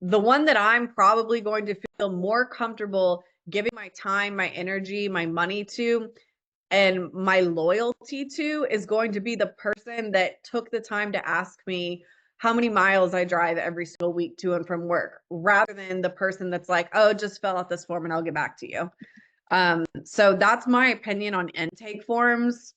the one that I'm probably going to feel more comfortable giving my time, my energy, my money to, and my loyalty to is going to be the person that took the time to ask me how many miles I drive every single week to and from work, rather than the person that's like, oh, just fill out this form and I'll get back to you. So that's my opinion on intake forms.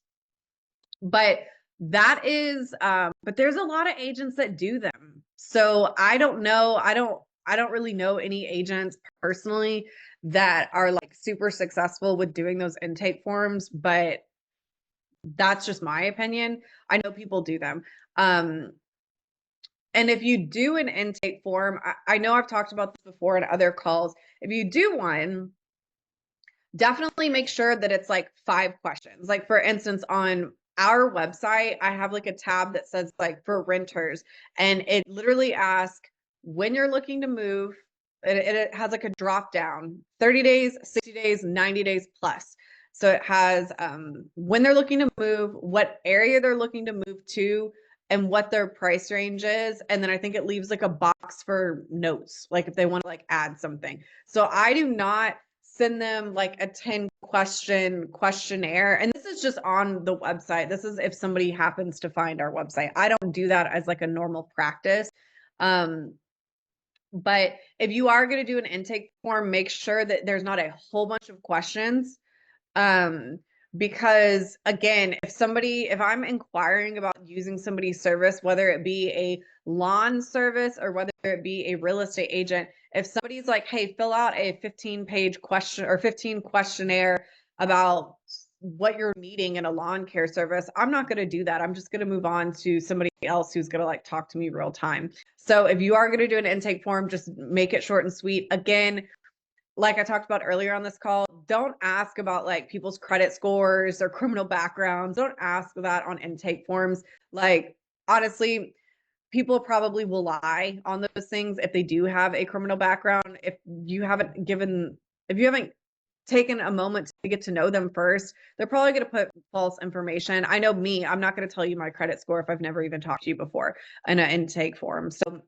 But but there's a lot of agents that do them. So I don't know. I don't really know any agents personally that are like super successful with doing those intake forms, but that's just my opinion. I know people do them. Um, and if you do an intake form, I know I've talked about this before in other calls. If you do one, definitely make sure that it's like 5 questions. Like, for instance, on our website, I have like a tab that says like for renters, and it literally asks when you're looking to move. It has like a drop down: 30 days, 60 days, 90 days plus. So it has when they're looking to move, what area they're looking to move to, and what their price range is. And then I think it leaves like a box for notes, like if they want to like add something. So I do not send them like a 10 question questionnaire. And this is just on the website. This is if somebody happens to find our website. I don't do that as like a normal practice. Um, but if you are going to do an intake form, make sure that there's not a whole bunch of questions. Um, because again, if I'm inquiring about using somebody's service, whether it be a lawn service or whether it be a real estate agent, if somebody's like, hey, fill out a 15-page question or 15 questionnaire about what you're needing in a lawn care service, I'm not going to do that. I'm just going to move on to somebody else who's going to like talk to me real time. So if you are going to do an intake form, just make it short and sweet. Again, like I talked about earlier on this call, don't ask about like people's credit scores or criminal backgrounds. Don't ask that on intake forms. Like, honestly, people probably will lie on those things if they do have a criminal background. If you haven't taken a moment to get to know them first, they're probably going to put false information. I know me, I'm not going to tell you my credit score if I've never even talked to you before in an intake form. So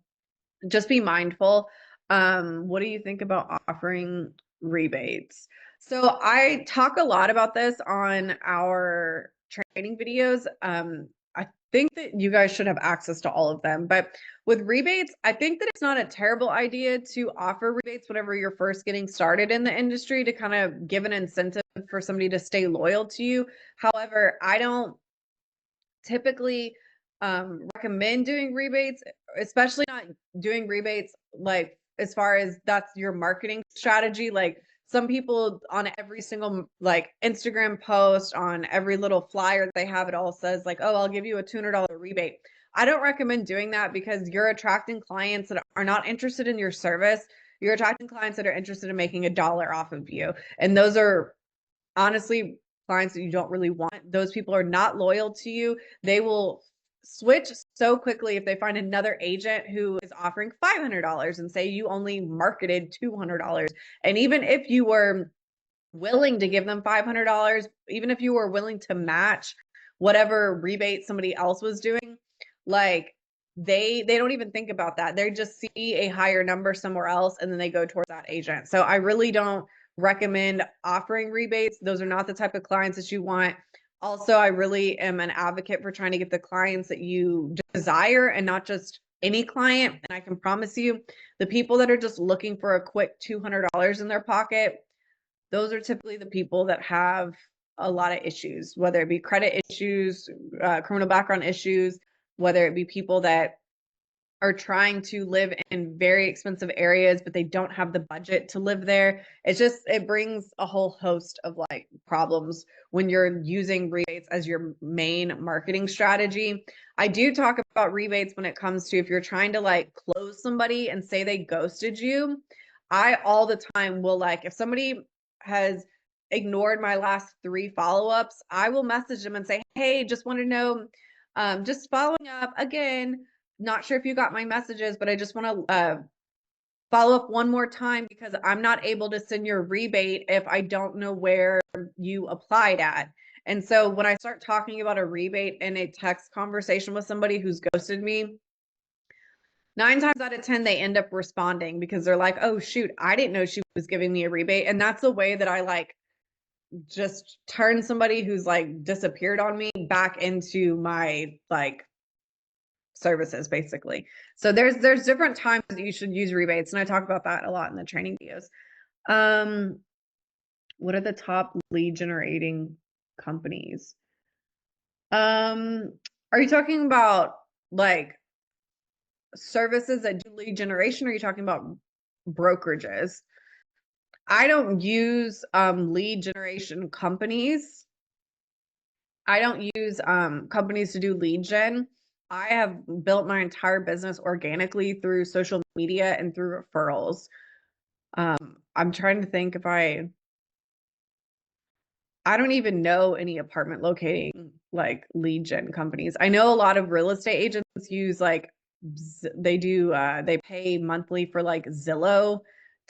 just be mindful. What do you think about offering rebates? So I talk a lot about this on our training videos. I think that you guys should have access to all of them, but with rebates, I think that it's not a terrible idea to offer rebates whenever you're first getting started in the industry to kind of give an incentive for somebody to stay loyal to you. However, I don't typically recommend doing rebates, especially not doing rebates like as far as that's your marketing strategy. Like, some people on every single like Instagram post, on every little flyer they have, it all says like, oh, I'll give you a $200 rebate. I don't recommend doing that because you're attracting clients that are not interested in your service. You're attracting clients that are interested in making $1 off of you. And those are honestly clients that you don't really want. Those people are not loyal to you. They will switch so quickly if they find another agent who is offering $500 and say you only marketed $200. And even if you were willing to give them $500, even if you were willing to match whatever rebate somebody else was doing, like, they don't even think about that. They just see a higher number somewhere else and then they go towards that agent. So I really don't recommend offering rebates. Those are not the type of clients that you want. Also, I really am an advocate for trying to get the clients that you desire and not just any client. And I can promise you, the people that are just looking for a quick $200 in their pocket, those are typically the people that have a lot of issues, whether it be credit issues, criminal background issues, whether it be people that are trying to live in very expensive areas, but they don't have the budget to live there. It brings a whole host of like problems when you're using rebates as your main marketing strategy. I do talk about rebates when it comes to if you're trying to like close somebody and say they ghosted you. I all the time will, like, if somebody has ignored my last 3 follow-ups, I will message them and say, hey, just want to know, just following up again, not sure if you got my messages, but I just want to follow up one more time because I'm not able to send your rebate if I don't know where you applied at. And so when I start talking about a rebate in a text conversation with somebody who's ghosted me, 9 times out of 10, they end up responding because they're like, oh, shoot, I didn't know she was giving me a rebate. And that's the way that I like just turn somebody who's like disappeared on me back into my like services basically. So there's different times that you should use rebates, and I talk about that a lot in the training videos. What are the top lead generating companies? Are you talking about like services that do lead generation, or are you talking about brokerages? I don't use lead generation companies. I don't use companies to do lead gen. I have built my entire business organically through social media and through referrals. I'm trying to think if I don't even know any apartment locating like lead gen companies. I know a lot of real estate agents use like they pay monthly for like Zillow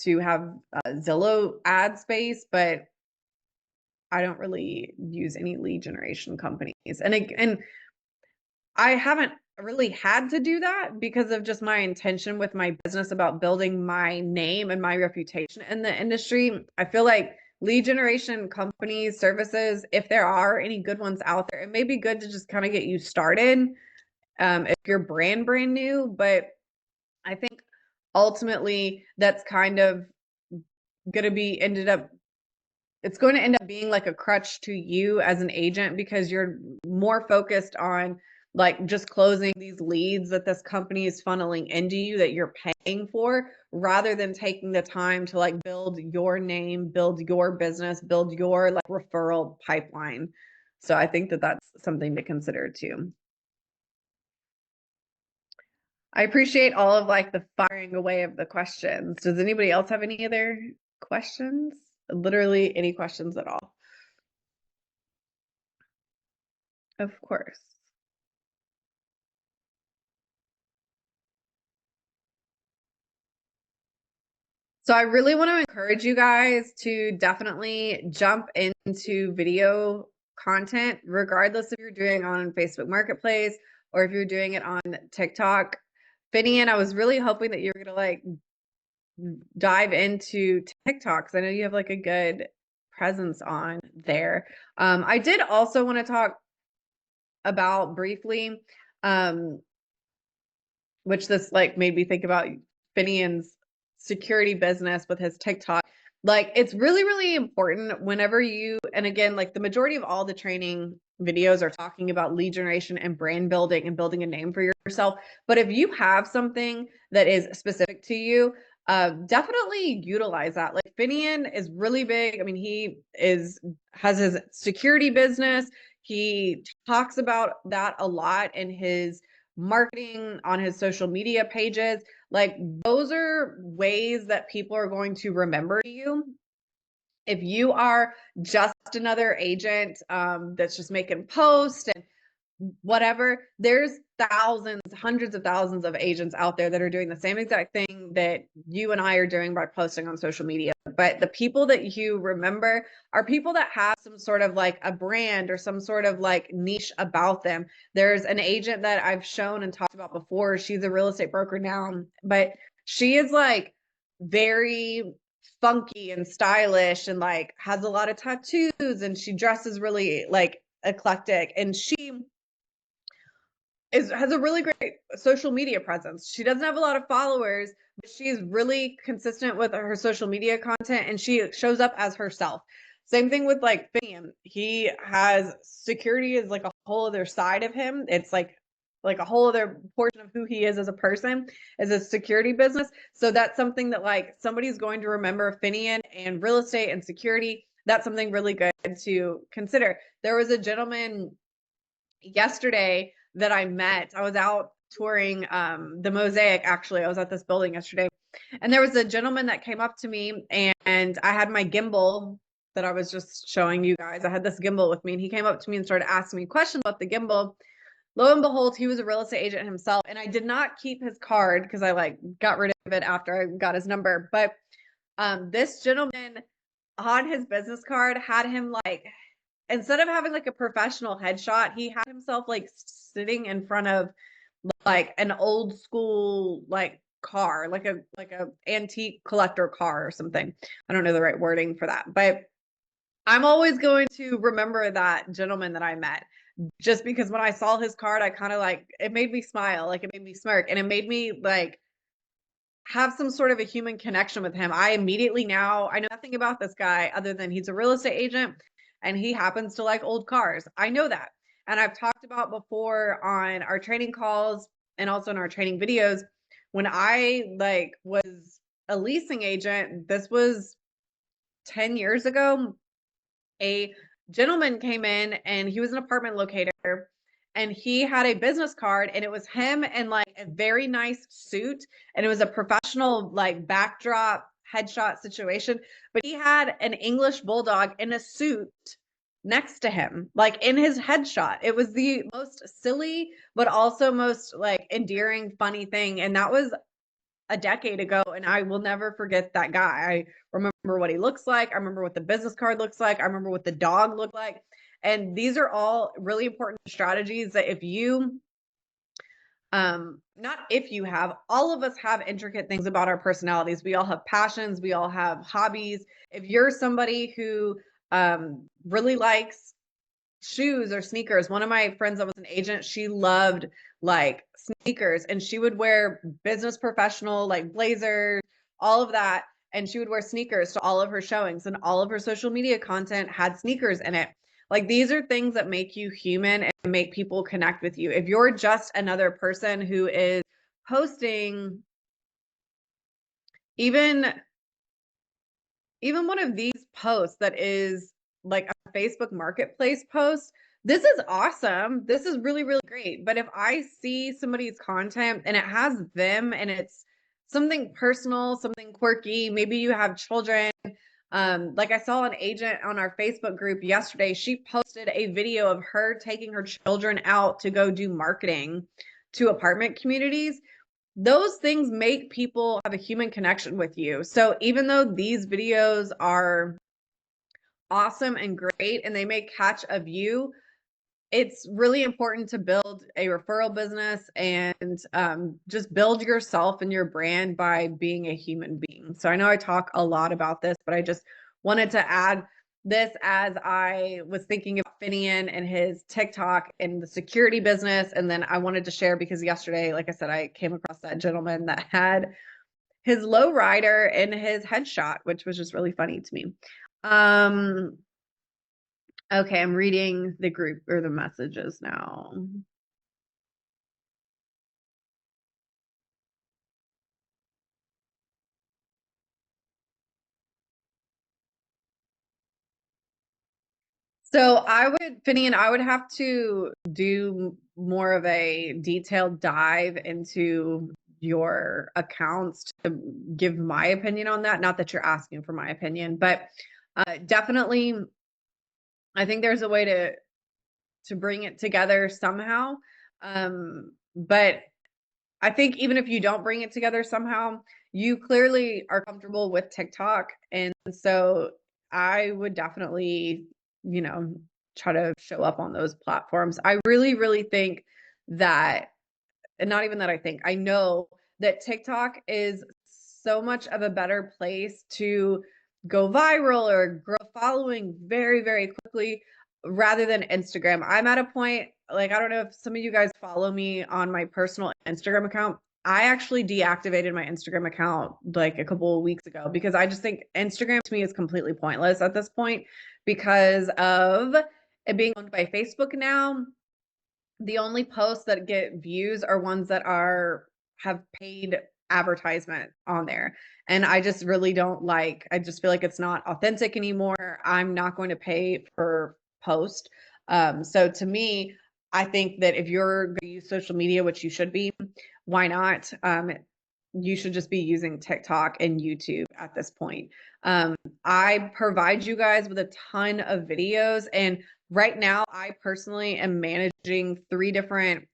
to have Zillow ad space, but I don't really use any lead generation companies. And I haven't really had to do that because of just my intention with my business about building my name and my reputation in the industry. I feel like lead generation companies, services, if there are any good ones out there, it may be good to just kind of get you started if you're brand new. But I think ultimately that's kind of going to be it's going to end up being like a crutch to you as an agent because you're more focused on like just closing these leads that this company is funneling into you that you're paying for, rather than taking the time to like build your name, build your business, build your like referral pipeline. So I think that that's something to consider too. I appreciate all of like the firing away of the questions. Does anybody else have any other questions? Literally any questions at all. Of course. So I really want to encourage you guys to definitely jump into video content, regardless if you're doing it on Facebook Marketplace or if you're doing it on TikTok. Finian, I was really hoping that you were going to like dive into TikTok because I know you have like a good presence on there. I did also want to talk about briefly, which this like made me think about Finian's security business with his TikTok. Like it's really, really important whenever and again, like the majority of all the training videos are talking about lead generation and brand building and building a name for yourself. But if you have something that is specific to you, definitely utilize that. Like Finian is really big. I mean, has his security business. He talks about that a lot in his marketing on his social media pages. Like those are ways that people are going to remember you. If you are just another agent that's just making posts and whatever, there's thousands, hundreds of thousands of agents out there that are doing the same exact thing that you and I are doing by posting on social media. But the people that you remember are people that have some sort of like a brand or some sort of like niche about them. There's an agent that I've shown and talked about before. She's a real estate broker now, but she is like very funky and stylish and like has a lot of tattoos, and she dresses really like eclectic, and she has a really great social media presence. She doesn't have a lot of followers, but she's really consistent with her social media content, and she shows up as herself. Same thing with like Finian. He has security is like a whole other side of him. It's like a whole other portion of who he is as a person, as a security business. So that's something that like somebody's going to remember Finian and real estate and security. That's something really good to consider. There was a gentleman yesterday that I met. I was out touring the Mosaic, actually. I was at this building yesterday. And there was a gentleman that came up to me, and I had my gimbal that I was just showing you guys. I had this gimbal with me, and he came up to me and started asking me questions about the gimbal. lo and behold, he was a real estate agent himself. And I did not keep his card because I like got rid of it after I got his number. But this gentleman on his business card had him like, instead of having like a professional headshot, he had himself like sitting in front of like an old school like car, like a antique collector car or something. I don't know the right wording for that, but I'm always going to remember that gentleman that I met, just because when I saw his card, I kind of like, it made me smile, like it made me smirk, and it made me like have some sort of a human connection with him. I immediately now, I know nothing about this guy other than he's a real estate agent and he happens to like old cars. I know that. And I've talked about before on our training calls and also in our training videos, when I like was a leasing agent, this was 10 years ago, a gentleman came in and he was an apartment locator and he had a business card and it was him in like a very nice suit and it was a professional like backdrop headshot situation, but he had an English bulldog in a suit next to him like in his headshot. It was the most silly but also most like endearing funny thing, and that was a decade ago, and I will never forget that guy. I remember what he looks like. I remember what the business card looks like. I remember what the dog looked like. And these are all really important strategies that if you not if you have, all of us have intricate things about our personalities. We all have passions, we all have hobbies. If you're somebody who really likes shoes or sneakers. One of my friends that was an agent, she loved like sneakers and she would wear business professional like blazers, all of that. And she would wear sneakers to all of her showings, and all of her social media content had sneakers in it. Like these are things that make you human and make people connect with you. If you're just another person who is posting even one of these posts that is like a Facebook Marketplace post, this is awesome. This is really, really great. But if I see somebody's content and it has them and it's something personal, something quirky, maybe you have children. Like I saw an agent on our Facebook group yesterday, she posted a video of her taking her children out to go do marketing to apartment communities. Those things make people have a human connection with you. So even though these videos are awesome and great and they may catch a view, it's really important to build a referral business and just build yourself and your brand by being a human being. So I know I talk a lot about this, but I just wanted to add this as I was thinking about Finian and his TikTok and the security business. And then I wanted to share because yesterday, like I said, I came across that gentleman that had his low rider in his headshot, which was just really funny to me. Okay, I'm reading the group or the messages now. So Finian, I would have to do more of a detailed dive into your accounts to give my opinion on that. Not that you're asking for my opinion, but definitely, I think there's a way to bring it together somehow. But I think even if you don't bring it together somehow, you clearly are comfortable with TikTok. And so I would definitely, you know, try to show up on those platforms. I really, really think that, and not even that I think, I know that TikTok is so much of a better place to go viral or grow following very, very quickly rather than Instagram. I'm at a point, like, I don't know if some of you guys follow me on my personal Instagram account. I actually deactivated my Instagram account like a couple of weeks ago because I just think Instagram to me is completely pointless at this point because of it being owned by Facebook now. The only posts that get views are ones that have paid advertisement on there. And I just really don't like, I just feel like it's not authentic anymore. I'm not going to pay for post. So to me, I think that if you're going to use social media, which you should be, why not? You should just be using TikTok and YouTube at this point. I provide you guys with a ton of videos, and right now I personally am managing 3 different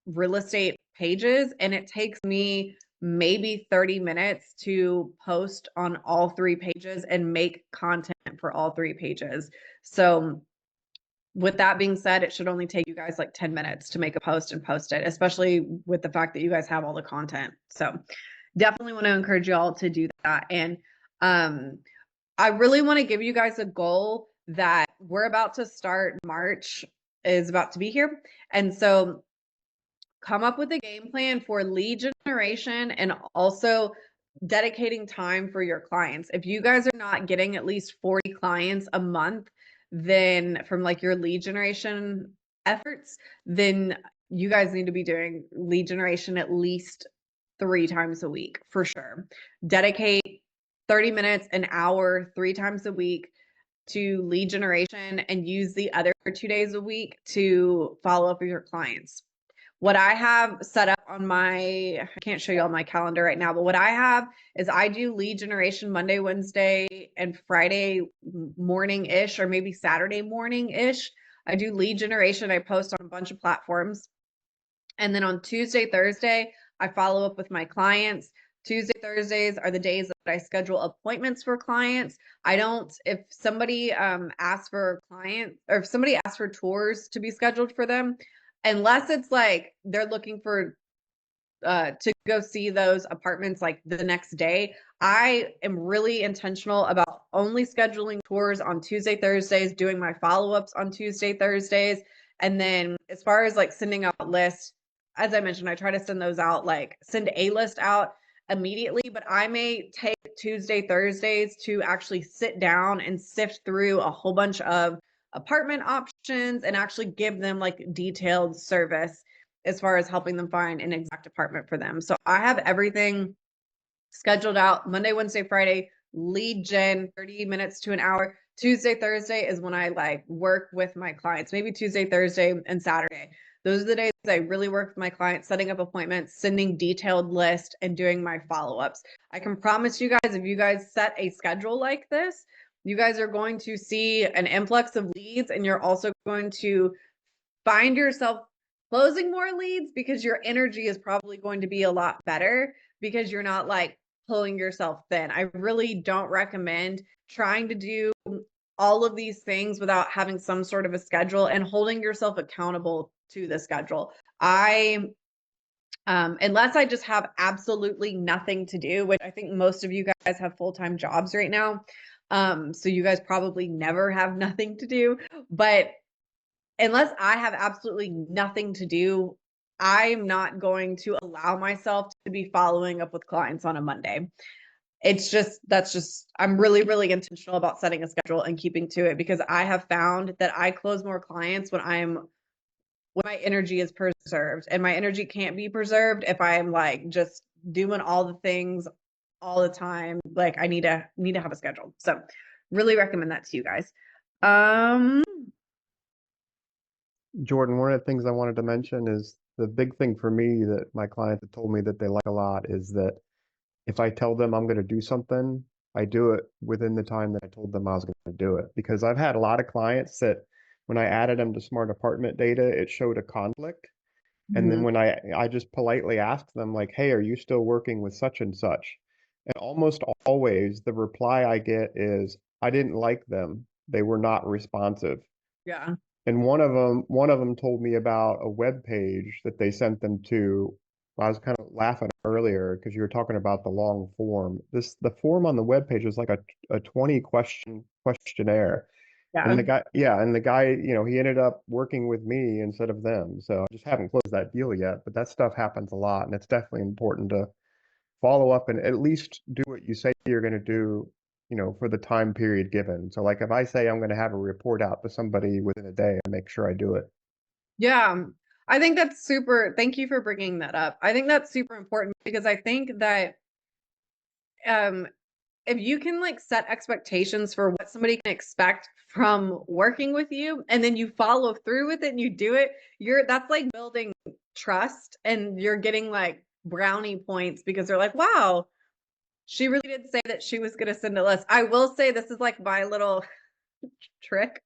real estate pages, and it takes me maybe 30 minutes to post on all 3 pages and make content for all 3 pages. So with that being said, it should only take you guys like 10 minutes to make a post and post it, especially with the fact that you guys have all the content. So definitely want to encourage you all to do that. And um, I really want to give you guys a goal that we're about to start. March is about to be here. And so come up with a game plan for lead generation and also dedicating time for your clients. If you guys are not getting at least 40 clients a month, then from like your lead generation efforts, then you guys need to be doing lead generation at least 3 times a week for sure. Dedicate 30 minutes, an hour, 3 times a week to lead generation and use the other 2 days a week to follow up with your clients. What I have set up on I can't show you on my calendar right now, but what I have is I do lead generation Monday, Wednesday, and Friday morning-ish, or maybe Saturday morning-ish. I do lead generation. I post on a bunch of platforms. And then on Tuesday, Thursday, I follow up with my clients. Tuesday, Thursdays are the days that I schedule appointments for clients. I don't, if somebody asks for a client, or if somebody asks for tours to be scheduled for them, unless it's like they're looking for to go see those apartments like the next day, I am really intentional about only scheduling tours on Tuesday, Thursdays, doing my follow-ups on Tuesday, Thursdays. And then as far as like sending out lists, as I mentioned, I try to send those out, like send a list out immediately, but I may take Tuesday, Thursdays to actually sit down and sift through a whole bunch of apartment options and actually give them like detailed service as far as helping them find an exact apartment for them. So I have everything scheduled out Monday, Wednesday, Friday, lead gen, 30 minutes to an hour. Tuesday, Thursday is when I like work with my clients, maybe Tuesday, Thursday, and Saturday. Those are the days I really work with my clients, setting up appointments, sending detailed list, and doing my follow-ups. I can promise you guys, if you guys set a schedule like this, you guys are going to see an influx of leads, and you're also going to find yourself closing more leads because your energy is probably going to be a lot better because you're not like pulling yourself thin. I really don't recommend trying to do all of these things without having some sort of a schedule and holding yourself accountable to the schedule. Unless I just have absolutely nothing to do, which I think most of you guys have full-time jobs right now. So you guys probably never have nothing to do, but unless I have absolutely nothing to do, I'm not going to allow myself to be following up with clients on a Monday. That's just, I'm really, really intentional about setting a schedule and keeping to it because I have found that I close more clients when my energy is preserved, and my energy can't be preserved if I'm like just doing all the things all the time. Like I need to have a schedule. So really recommend that to you guys. Um, Jordan, one of the things I wanted to mention is the big thing for me that my clients have told me that they like a lot is that if I tell them I'm going to do something, I do it within the time that I told them I was going to do it. Because I've had a lot of clients that when I added them to smart apartment data, it showed a conflict. And then mhm. when I just politely asked them like, "Hey, are you still working with such and such?" And almost always the reply I get is, "I didn't like them. They were not responsive." Yeah. And one of them told me about a web page that they sent them to. I was kind of laughing earlier because you were talking about the long form. The form on the web page was like a 20 question questionnaire. And Yeah. the guy, he ended up working with me instead of them. So I just haven't closed that deal yet, but that stuff happens a lot, and it's definitely important to follow up and at least do what you say you're going to do, for the time period given. So like if I say I'm going to have a report out to somebody within a day, I make sure I do it. Yeah. I think that's super. Thank you for bringing that up. I think that's super important because I think that um if you can like set expectations for what somebody can expect from working with you and then you follow through with it and you do it, that's like building trust and you're getting like brownie points because they're like, wow, she really did say that she was going to send a list. I will say this is like my little trick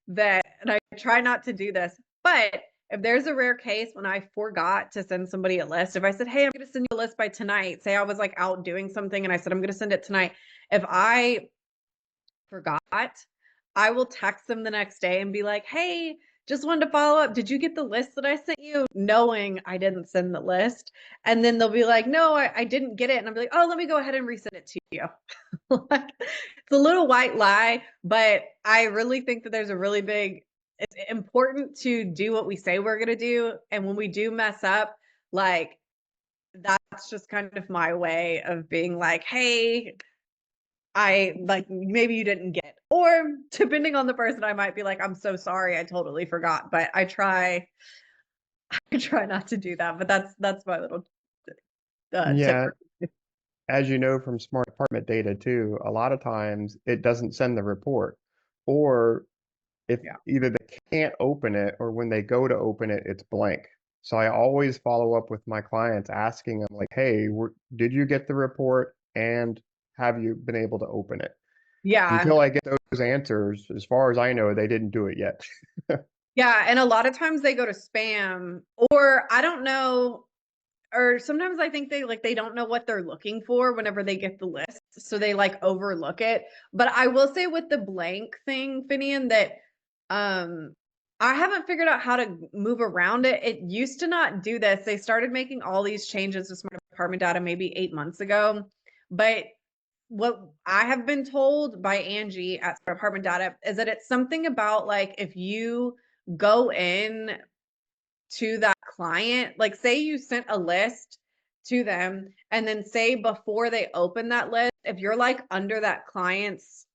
that, and I try not to do this, but if there's a rare case when I forgot to send somebody a list, if I said, "Hey, I'm gonna send you a list by tonight," say I was like out doing something and I said, "I'm gonna send it tonight." If I forgot, I will text them the next day and be like, "Hey, just wanted to follow up. Did you get the list that I sent you?" Knowing I didn't send the list. And then they'll be like, "No, I didn't get it." And I'll be like, "Oh, let me go ahead and resend it to you." Like, it's a little white lie, but I really think that there's a really big, it's important to do what we say we're gonna do. And when we do mess up, like, that's just kind of my way of being like, "Hey, I like maybe you didn't get." Or depending on the person, I might be like, "I'm so sorry, I totally forgot." But I try I try not to do that. But that's my little tip. Yeah, as you know from smart apartment data too, a lot of times it doesn't send the report, or if Yeah. either they can't open it or when they go to open it, it's blank. So I always follow up with my clients asking them like, "Hey, did you get the report and have you been able to open it?" Yeah. Until I get those answers, as far as I know, they didn't do it yet. Yeah, and a lot of times they go to spam, or I don't know, or sometimes I think they don't know what they're looking for whenever they get the list, so they like overlook it. But I will say with the blank thing, Finian, that um I haven't figured out how to move around it. It used to not do this. They started making all these changes to smart apartment data maybe 8 months ago. But what I have been told by Angie at Smart Apartment Data is that it's something about like if you go in to that client, like say you sent a list to them and then say before they open that list, if you're like under that client's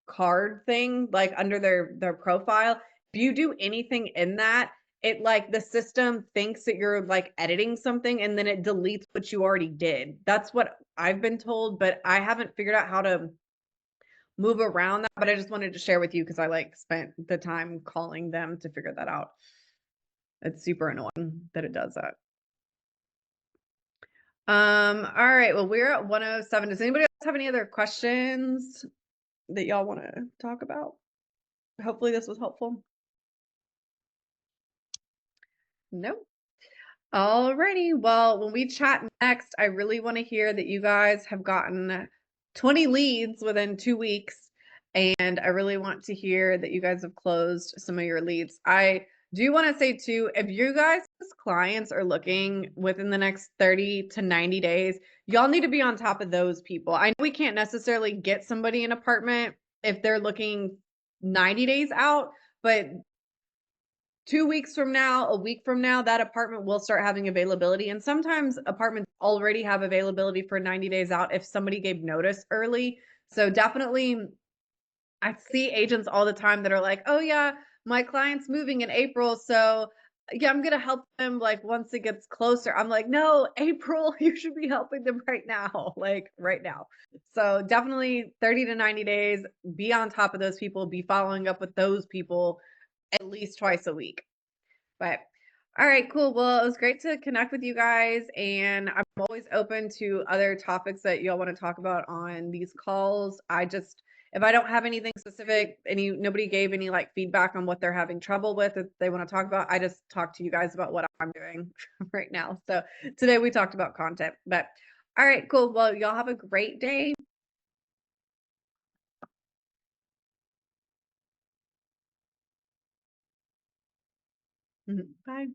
card thing, like under their profile, if you do anything in that, it like the system thinks that you're like editing something and then it deletes what you already did. That's what I've been told, but I haven't figured out how to move around that, but I just wanted to share with you because I like spent the time calling them to figure that out. It's super annoying that it does that. All right. Well, we're at 107. Does anybody else have any other questions that y'all want to talk about? Hopefully this was helpful. Nope. Alrighty. Well, when we chat next, I really want to hear that you guys have gotten 20 leads within 2 weeks. And I really want to hear that you guys have closed some of your leads. I do want to say too, if you guys as clients are looking within the next 30 to 90 days, y'all need to be on top of those people. I know we can't necessarily get somebody an apartment if they're looking 90 days out, but 2 weeks from now, a week from now, that apartment will start having availability. And sometimes apartments already have availability for 90 days out if somebody gave notice early. So definitely, I see agents all the time that are like, "Oh yeah, my client's moving in April, so yeah, I'm gonna help them like once it gets closer." I'm like, "No, April, you should be helping them right now, like right now." So definitely 30 to 90 days, be on top of those people, be following up with those people at least twice a week. But all right, cool. Well, it was great to connect with you guys, and I'm always open to other topics that y'all want to talk about on these calls. I just, if I don't have anything specific, nobody gave any like feedback on what they're having trouble with that they want to talk about, I just talk to you guys about what I'm doing right now. So today we talked about content, but all right, cool. Well, y'all have a great day. Bye.